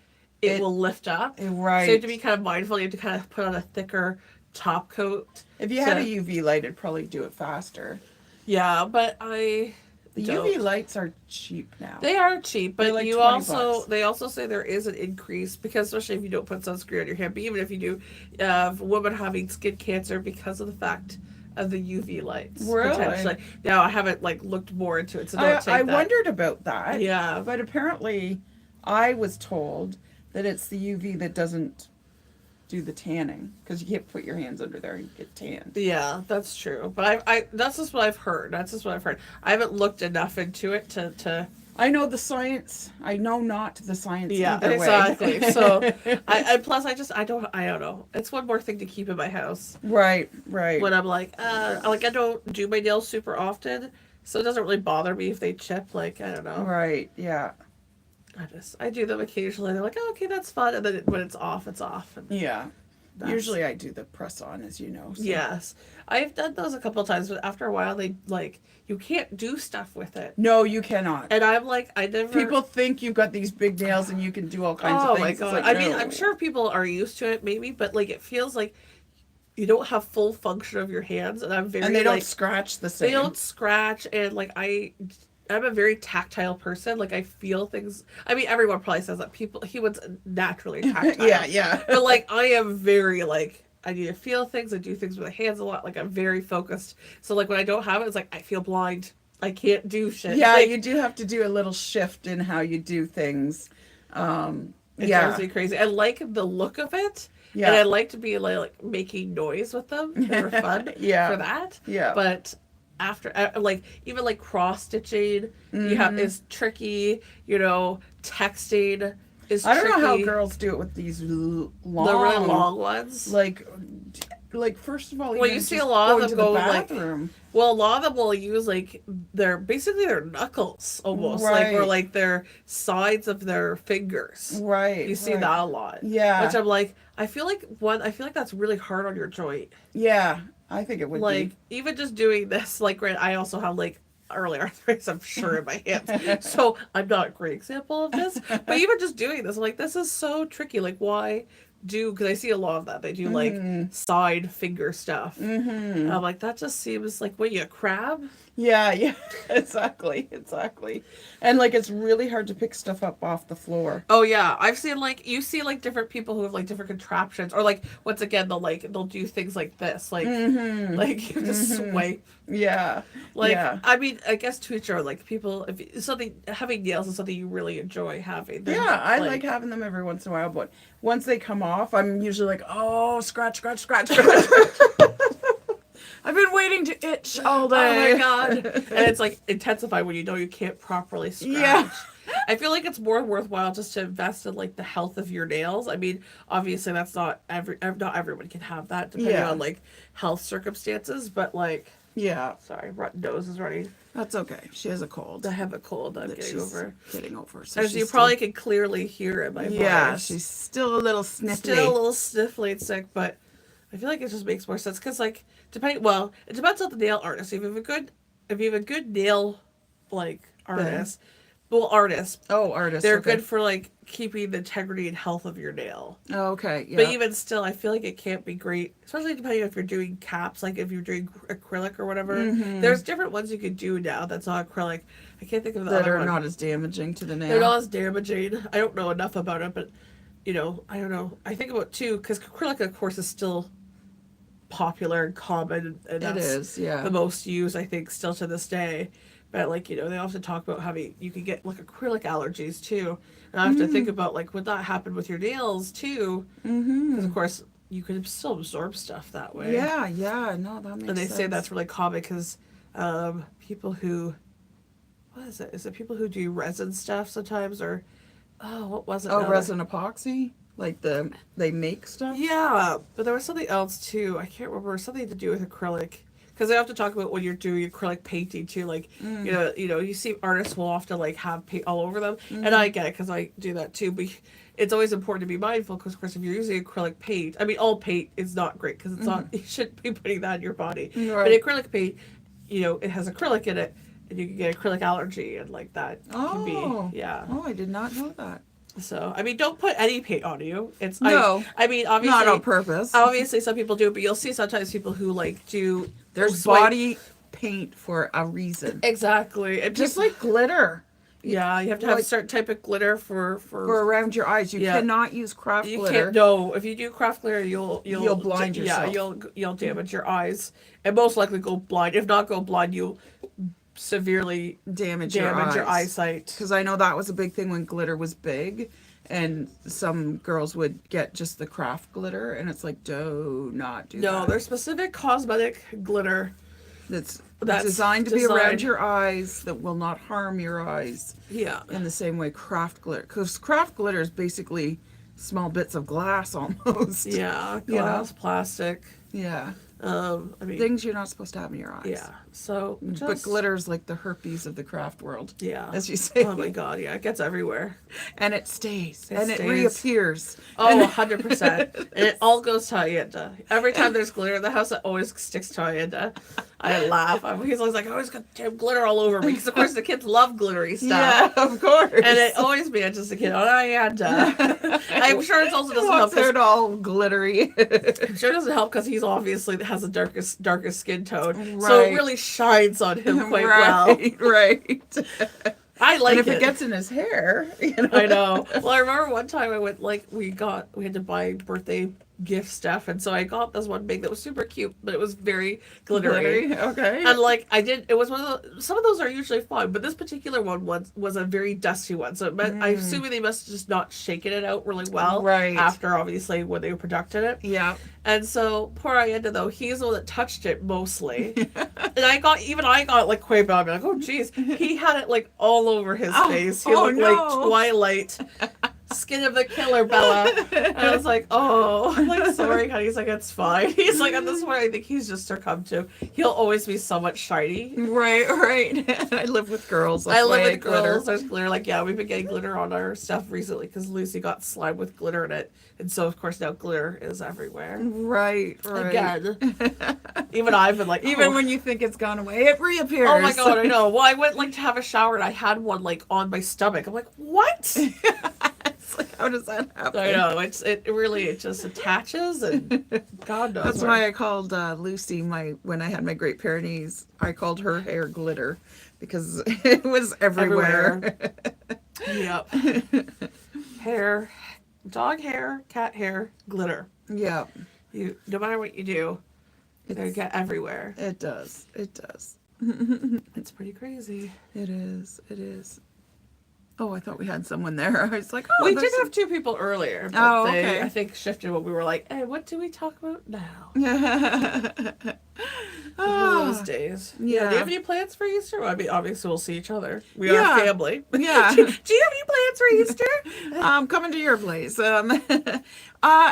it will lift up. Right. So you have to be kind of mindful. You have to kind of put on a thicker top coat. If you had a UV light, it'd probably do it faster. Yeah, but The UV lights are cheap now. They are cheap, but like you $20. they also say there is an increase because especially if you don't put sunscreen on your hand, but even if you do, women having skin cancer because of the fact of the UV lights. Really? Potentially. Now I haven't like looked more into it, so don't take I that. wondered about that. Yeah. But apparently, I was told that it's the UV that doesn't do the tanning because you can't put your hands under there and get tanned. Yeah, that's true. But I that's just what I've heard. That's just what I've heard. I haven't looked enough into it to I know the science. I know not the science. yeah, either exactly. Way. So I plus I don't know. It's one more thing to keep in my house. Right. When I'm like I don't do my nails super often, so it doesn't really bother me if they chip. Like I don't know. Right. Yeah. I do them occasionally. They're like, oh, okay, that's fun. And then when it's off, it's off. And Yeah. Usually I do the press on, as you know. So. yes, I've done those a couple of times, but after a while, they like you can't do stuff with it. No, you cannot. And I'm like, I never. People think you've got these big nails and you can do all kinds Oh of my things. god! It's like, I mean, no. I'm sure people are used to it, maybe, but like it feels like you don't have full function of your hands, and I'm very And they don't like, scratch the same. they don't scratch, and like I'm a very tactile person. Like I feel things. I mean, everyone probably says that. Humans naturally tactile. yeah. But like I am very like I need to feel things. I do things with my hands a lot. Like I'm very focused. So like when I don't have it, it's like I feel blind. I can't do shit. Yeah, like, you do have to do a little shift in how you do things. it Yeah. drives me crazy. I like the look of it. Yeah. And I like to be like making noise with them. They're fun Yeah. for that. Yeah. But after like even like cross stitching you have is tricky, texting is I don't tricky. know how girls do it with these long, the really long ones. like first of all, Well, even you see just a lot of going them to the go, like, bathroom. Well, a lot of them will use like their knuckles almost, Right. or like their sides of their fingers. Right. You see right. that a lot. Yeah. Which I'm like, I feel like that's really hard on your joint. Yeah, I think it would Like be. even just doing this, like I also have like early arthritis, I'm sure, in my hands. So I'm not a great example of this. But even just doing this, I'm like, this is so tricky. Like why because I see a lot of that. They do like side finger stuff. Mm-hmm. I'm like, that just seems like, what, you a crab? Yeah, exactly. And like it's really hard to pick stuff up off the floor. Oh yeah, I've seen like you see like different people who have like different contraptions, or like once again they'll do things like this, like like you just swipe. Yeah. Like yeah. I mean, I guess to each other, like people, if something having nails is something you really enjoy having. Then, Yeah, I like having them every once in a while, but once they come off, I'm usually like, oh, scratch. I've been waiting to itch all day. Oh my god! And it's like intensified when you know you can't properly scratch. Yeah. I feel like it's more worthwhile just to invest in like the health of your nails. I mean, obviously that's not everyone can have that depending on like health circumstances, but like Yeah. sorry, nose is running. That's okay. She has a cold. I have a cold. I'm that getting she's over. Getting over. So As she's you probably can clearly hear in my Yeah, voice. she's still a little sniffly. Still a little sniffly and sick, but I feel like it just makes more sense because, like, it depends on the nail artist. If you have a good nail, like artist, artists, artist. they're okay. good for like keeping the integrity and health of your nail. Oh, okay. Yeah. But even still, I feel like it can't be great, especially depending on if you're doing caps, like if you're doing acrylic or whatever. There's different ones you can do now that's not acrylic. I can't think of the that other are one. not as damaging to the nail. They're not as damaging. I don't know enough about it, but I don't know. I think about too because acrylic, of course, is still popular and common, and It that's is, yeah. the most used, I think, still to this day. But like they often talk about you can get like acrylic allergies too, and I have to think about like would that happen with your nails too? Because of course you can still absorb stuff that way. Yeah, yeah, no, that makes And they sense. say that's really common because people who, what is it? Is it people who do resin stuff sometimes, or what was it? Oh, now? resin epoxy? Like they make stuff? Yeah, but there was something else too. I can't remember, something to do with acrylic. Because they have to talk about when you're doing acrylic painting too. Like, you see artists will often like have paint all over them, and I get it because I do that too. But it's always important to be mindful because, of course, if you're using acrylic paint, I mean, all paint is not great because it's not. You shouldn't be putting that in your body. Right. But acrylic paint, it has acrylic in it, and you can get acrylic allergy, and like that can be, yeah. Oh, I did not know that. So, I mean, don't put any paint on you. It's No. I mean, obviously, Not on purpose. Obviously, some people do, but you'll see sometimes people who like do. There's swipe- body paint for a reason. Exactly, and Just people- like glitter. yeah, you have to have a like- certain type of glitter for For around your eyes. You Yeah. cannot use craft you glitter. can't. No, if you do craft glitter, you'll blind yourself. Yeah, you'll damage your eyes and most likely go blind. If not go blind, you'll severely Damage your your eyes. eyesight. Because I know that was a big thing when glitter was big. And some girls would get just the craft glitter. And it's like, do not do that. No, there's specific cosmetic glitter. That's That's designed to be designed- around your eyes that will not harm your eyes Yeah. in the same way craft glitter. Because craft glitter is basically small bits of glass almost. Yeah, You know? glass, plastic. Yeah. I mean, Things you're not supposed to have in your eyes. yeah. So, But just, glitter's like the herpes of the craft world. yeah, As you say. Oh my god, yeah, it gets everywhere. And it stays. It and it stays. reappears. Oh, 100%. And it all goes to Ayanda. Every time there's glitter in the house, it always sticks to Ayanda. I laugh. He's always like, I always got damn glitter all over me. Because, of course, the kids love glittery stuff. Yeah, of course. And it always be just a kid on Ayanda. I'm sure it also doesn't help. Walks out all glittery. I'm sure it doesn't help because he's obviously has the darkest skin tone. So it Right. really shines on him quite well. Right. I like And if it. it gets in his hair, I know. Well, I remember one time I went, we had to buy birthday gift stuff, and so I got this one bag that was super cute, but it was very glittery. Glittery, okay. And it was one of some of those are usually fun, but this particular one was a very dusty one. So it meant, I assume they must have just not shaken it out really well. Right. After, obviously, when they produced it. Yeah. And so poor Ayanda, though, he's the one that touched it mostly. And I got it like quite bad. I'm like, oh geez. He had it like all over his face. He looked like Twilight. Skin of the killer, Bella. And I was like, oh, I'm like, sorry, honey. He's like, it's fine. He's like, at this point, I think he's just succumbed to. He'll always be somewhat shiny. Right. I live with girls. I That's live why with girls. There's glitter. Like, yeah, we've been getting glitter on our stuff recently because Lucy got slime with glitter in it. And so, of course, now glitter is everywhere. Right. Again. Even I've been like, Even oh. when you think it's gone away, it reappears. Oh my god, I know. Well, I went to have a shower and I had one on my stomach. I'm like, what? It's like, how does that happen? I know. It just attaches and God knows. That's where. why I called Lucy when I had my Great Pyrenees. I called her hair glitter because it was everywhere. Yep. Hair, dog hair, cat hair, glitter. Yeah, No matter what you do, they get everywhere. it does. It does. It's pretty crazy. It is. Oh, I thought we had someone there. I was like, oh, We did there's have two people earlier, but Oh, they, okay. I think, shifted when we were like, hey, what do we talk about now? One of those days. Do you Yeah. have any plans for Easter? Well, I mean, obviously we'll see each other. We Yeah. are family. Yeah. do you have any plans for Easter? Coming to your place. I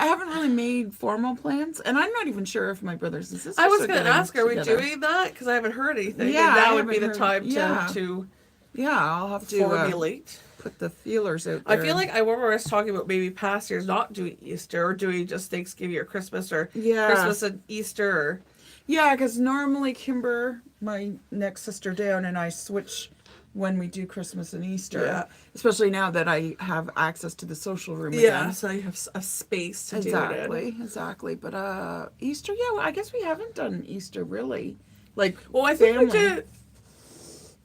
haven't really made formal plans, and I'm not even sure if my brothers and sisters. I was are going to getting ask, are we together. doing that? Because I haven't heard anything. Yeah, and now I would be the haven't time heard- yeah. to Yeah, I'll have to formulate. put the feelers out I there. feel like I remember us talking about maybe past years not doing Easter or doing just Thanksgiving or Christmas or Yeah. Christmas and Easter. Or, Yeah, because normally Kimber, my next sister down, and I switch when we do Christmas and Easter. Yeah. Especially now that I have access to the social room yeah, again. so you have a space to do it in. Exactly. But Easter, yeah, I guess we haven't done Easter really. Like, Well, I think we family. did.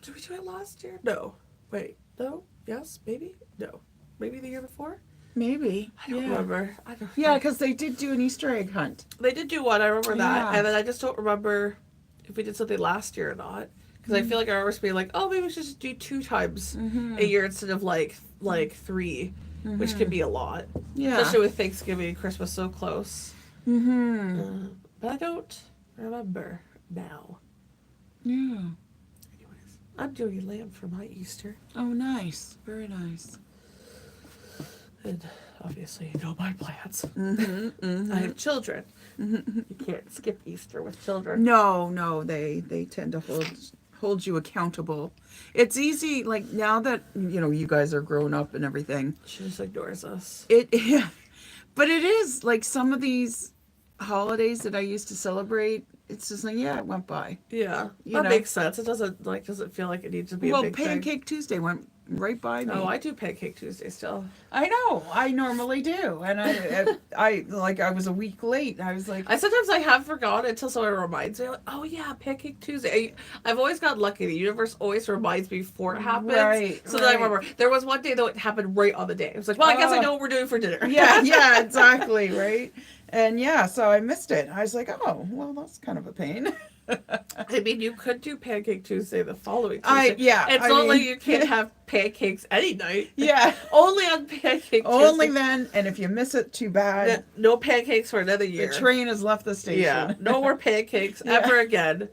Did we do it last year? No. Wait. No. Yes. Maybe. No. Maybe the year before. Maybe. I don't remember. I don't. Yeah, because they did do an Easter egg hunt. They did do one. I remember that, Yeah. and then I just don't remember if we did something last year or not. Because I feel like I remember being like, oh, maybe we should just do 2 times a year instead of like 3, which can be a lot, Yeah. especially with Thanksgiving and Christmas so close. But I don't remember now. Yeah. Anyways, I'm doing lamb for my Easter. Oh, nice. Very nice. And obviously, you know my plans. Mm-hmm. I have children. You can't skip Easter with children. No, they tend to hold you accountable. It's easy, like now that you guys are grown up and everything. She just ignores us. Yeah, but it is like some of these holidays that I used to celebrate. It's just like, yeah, it went by. Yeah, You that know. makes sense. It doesn't feel like it needs to be a Well, big Pancake thing. Tuesday went right by me. Oh, I do Pancake Tuesday still. I know. I normally do, and I like I was a week late. I was like, Sometimes I have forgotten until someone reminds me. Like, oh yeah, Pancake Tuesday. I've always got lucky. The universe always reminds me before it happens. Right, So then I right. remember. There was one day though it happened right on the day. I was like, well, I guess I Oh. know what we're doing for dinner. yeah, exactly, right. And yeah, so I missed it. I was like, oh, well, that's kind of a pain. I mean, you could do Pancake Tuesday the following Tuesday. It's I not like mean- you can't have pancakes any night. Yeah, Only on Pancake only Tuesday. then. And if you miss it, too bad. No pancakes for another The year. train has left the station. Yeah, no more pancakes Yeah. ever again.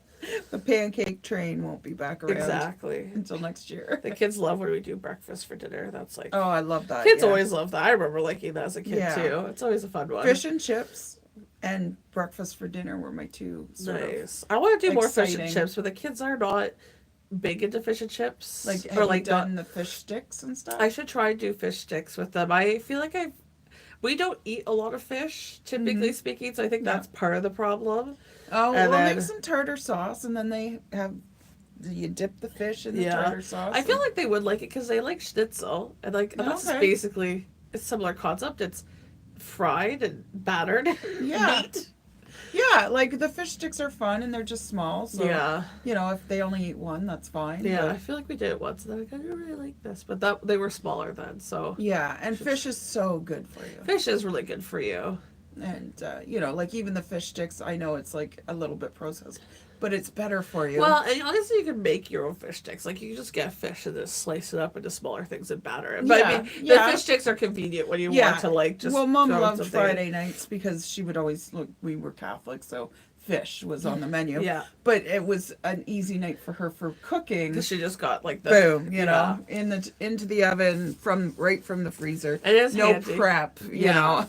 The pancake train won't be back around Exactly. until next year. The kids love when we do breakfast for dinner. That's like Oh, I love that. kids yeah. always love that. I remember liking that as a kid Yeah. too. It's always a fun one. Fish and chips and breakfast for dinner were my two sort of Nice. I want to do more fish and exciting. chips, but the kids are not big into fish and chips. like have or you like done the fish sticks and stuff. I should try and do fish sticks with them. I feel like we don't eat a lot of fish, typically speaking, so I think Yeah. that's part of the problem. Oh, And well, then- make some tartar sauce, and then they have. You dip the fish in the Yeah. tartar sauce. I feel like they would like it because they like schnitzel, and that's Okay. basically it's a similar concept. It's fried and battered Yeah. meat. yeah, like the fish sticks are fun, and they're just small. So Yeah, if they only eat one, that's fine. yeah. I but- feel like we did it once, and then I didn't really like this, but they were smaller then, so yeah, and fish is so good for you. fish is really good for you. And like even the fish sticks, I know it's like a little bit processed, but it's better for you. Well, and honestly, you can make your own fish sticks. Like you can just get fish and just slice it up into smaller things and batter it. But I Yeah, mean, yeah. the fish sticks are convenient when you Yeah. want to like just. well, Mom throw loved something. Friday nights because she would always look. We were Catholic, so fish was on the menu. Yeah, But it was an easy night for her for cooking. because she just got like the Boom, yeah. into the oven right from the freezer. It is No handy. prep, Yeah.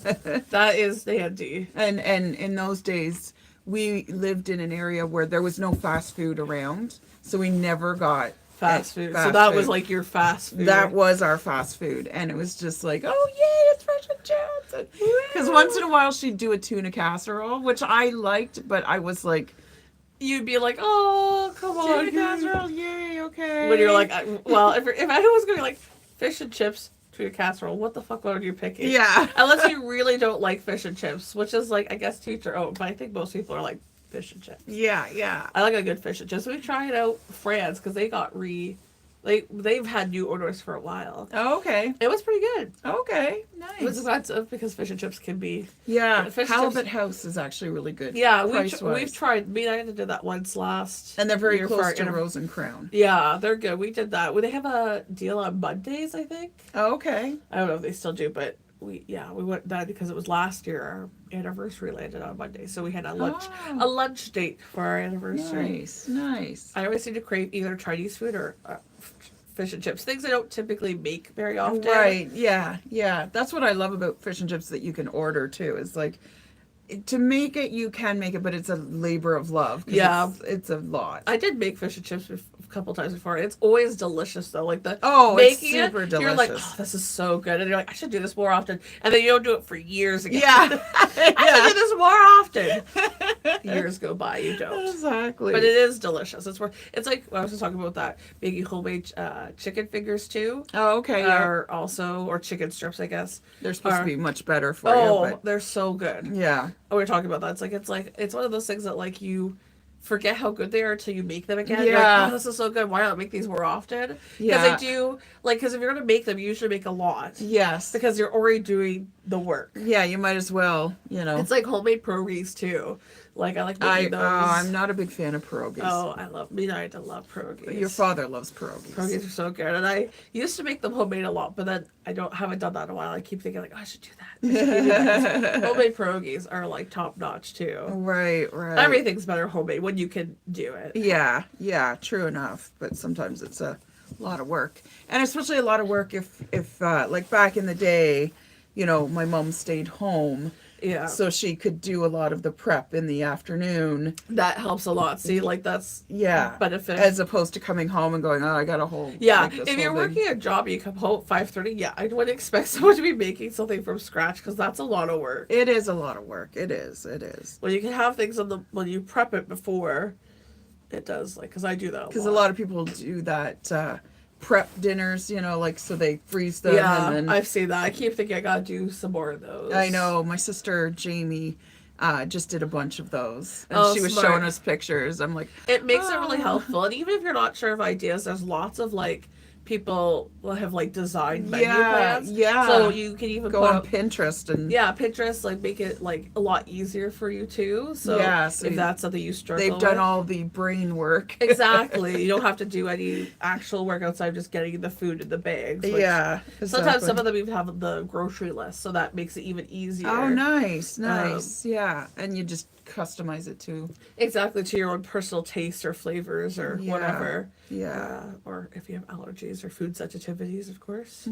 That is handy. and in those days we lived in an area where there was no fast food around, so we never got Fast food. So fast that was food. like your fast food. That was our fast food, and it was just like, oh yay, it's fish and chips. Because once in a while she'd do a tuna casserole, which I liked, but I was like, You'd be like, oh, come on. tuna casserole, yay, okay. When you're like, well, if anyone was going to be like fish and chips to your casserole, what the fuck are you picking? yeah, Unless you really don't like fish and chips, which is like, I guess, to each their own. But I think most people are like fish and chips. yeah. I like a good fish and chips. We tried out France because they got they've had new orders for a while. Oh, okay, It was pretty good. okay, It was nice. expensive because fish and chips can be. Yeah, Fish Halibut chips- House is actually really good. Yeah, we've price-wise. tried. Me and I did that once last. And they're very year for close our to anniv- Rose and Crown. Yeah, they're good. We did that. Well, they have a deal on Mondays, I think. Oh, okay. I don't know if they still do, but we went that because it was last year. Our anniversary landed on Monday, so we had a Oh. lunch date for our anniversary. Nice. I always seem to crave either Chinese food or fish and chips, things I don't typically make very often. Right. Yeah. That's what I love about fish and chips that you can order too. Is like to make it, you can make it, but it's a labor of love. 'Cause Yeah. it's a lot. I did make fish and chips a couple times before. It's always delicious though. Like the Oh, it's making super it, you're like, delicious. oh, this is so good, and you're like, I should do this more often, and then you don't do it for years again. Yeah. I should do this more often. Years go by, you don't. Exactly. But it is delicious. It's like I was just talking about that making homemade chicken fingers too. Oh, okay. Yeah. Are also or chicken strips, I guess. They're supposed are- to be much better for Oh, you. they're so good. But yeah. Oh, we were talking about that. It's one of those things that like you forget how good they are until you make them again. You're like, Yeah. oh, this is so good. Why not make these more often? Because Yeah. they do because if you're gonna make them, you usually make a lot Yes. because you're already doing the work. Yeah. You might as well. It's like homemade pierogies too. Like I like making those. I'm not a big fan of pierogies. Oh, I love me. I love pierogies. Your father loves pierogies. Pierogies are so good, and I used to make them homemade a lot, but then haven't done that in a while. I keep thinking like, oh, I should do that. I should keep doing that. Homemade pierogies are like top notch too. Right. Everything's better homemade when you can do it. Yeah, true enough. But sometimes it's a lot of work, and especially a lot of work if like back in the day, my mom stayed home. Yeah. So she could do a lot of the prep in the afternoon. That helps a lot. See, like that's benefit. As opposed to coming home and going, oh, I got a whole if you're working a job, you come home at 5:30. Yeah, I wouldn't expect someone to be making something from scratch because that's a lot of work. It is a lot of work. It is. When you can have things when you prep it before, it does because I do that. Because a lot of people do that. Prep dinners, like so they freeze them. Yeah, and then, I've seen that. I keep thinking I gotta do some more of those. I know. My sister Jamie just did a bunch of those, and she was smart. showing us pictures. I'm like, it makes it really helpful, and even if you're not sure of ideas, there's lots of people will have designed menu plans. Yeah. So you can even go on Pinterest and Pinterest make it a lot easier for you too. So if that's something you struggle they've with. done all the brain work. Exactly. You don't have to do any actual work outside just getting the food in the bags. Exactly. Sometimes some of them even have the grocery list, so that makes it even easier. Oh, nice. Yeah. And you just customize it to your own personal taste or flavors or whatever. Or if you have allergies or food sensitivities, of course.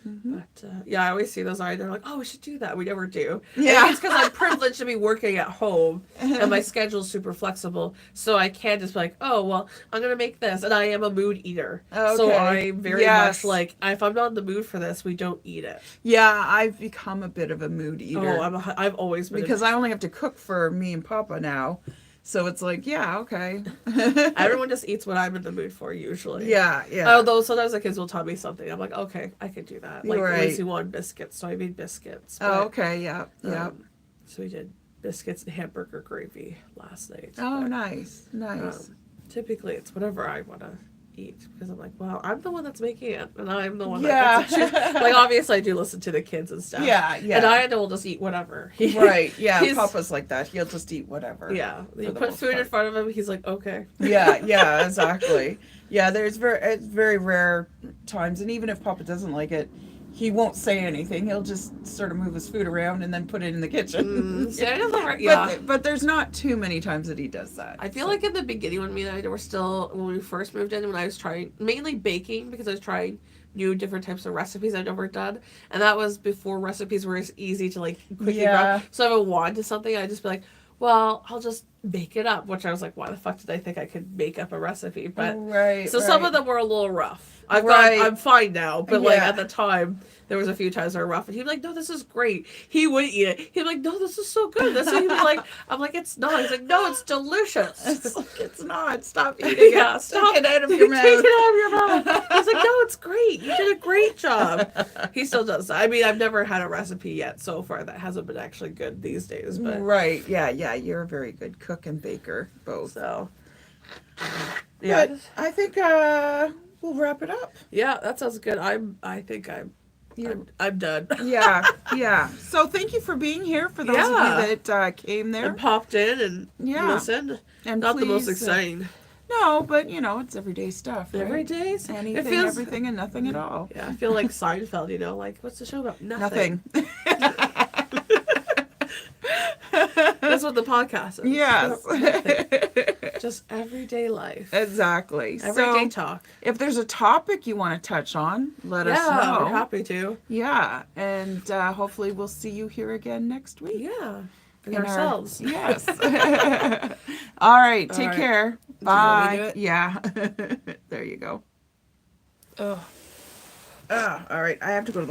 But I always see those. They're like, oh, we should do that. We never do. Yeah, it's because I'm privileged to be working at home and my schedule's super flexible, so I can't just be like, oh, well, I'm gonna make this, and I am a mood eater. Okay. So I'm very much like, if I'm not in the mood for this, we don't eat it. Yeah, I've become a bit of a mood eater. Oh, I've always been because I only have to cook for me and Papa now. So it's like, okay. Everyone just eats what I'm in the mood for usually. Yeah. Although sometimes the kids will tell me something. I'm like, okay, I could do that. Like Lacey wanted biscuits, so I made biscuits. But, okay, yeah. So we did biscuits and hamburger gravy last night. Oh, nice. Typically, it's whatever I want to eat because I'm like, well, I'm the one that's making it, and I'm the one that gets to choose. Obviously, I do listen to the kids and stuff. Yeah. And I will just eat whatever. Right. Yeah. Papa's like that. He'll just eat whatever. Yeah. You put food in front of him, he's like, okay. Yeah. Exactly. Yeah. It's very rare times, and even if Papa doesn't like it, he won't say anything. He'll just sort of move his food around and then put it in the kitchen. But there's not too many times that he does that. I feel like in the beginning when we first moved in, when I was trying mainly baking because I was trying new different types of recipes I'd never done, and that was before recipes were as easy to quickly grab. So if I wanted something, I'd just be like, well, I'll just bake it up, which I was like, why the fuck did I think I could make up a recipe? But some of them were a little rough. I'm fine now, but at the time there was a few times that were rough, and he'd be like, no, this is great. He wouldn't eat it. He'd be like, no, this is so good. He'd be like, I'm like, it's not. He's like, no, it's delicious. It's not. Stop eating it. Stop. Take it out of your mouth. Take it out of your mouth. He's like, no, it's great. You did a great job. He still does that. I mean, I've never had a recipe yet so far that hasn't been actually good these days. But right. Yeah. You're a very good cook and baker, both. So, yeah. But I think we'll wrap it up. Yeah, that sounds good. I think I'm done. Yeah. So thank you for being here. For those of you that came there and popped in and listened. And not please, the most exciting. No, but it's everyday stuff. Right? Everyday, everything, and nothing at all. Yeah, I feel like Seinfeld. What's the show about? Nothing. That's what the podcast is. Yes. Just everyday life. Exactly. Everyday talk. If there's a topic you want to touch on, let us know. Yeah, we're happy to. Yeah, and hopefully we'll see you here again next week. Yeah. And ourselves. Yes. All right. Take care. Bye. Yeah. There you go. Oh. All right. I have to go to the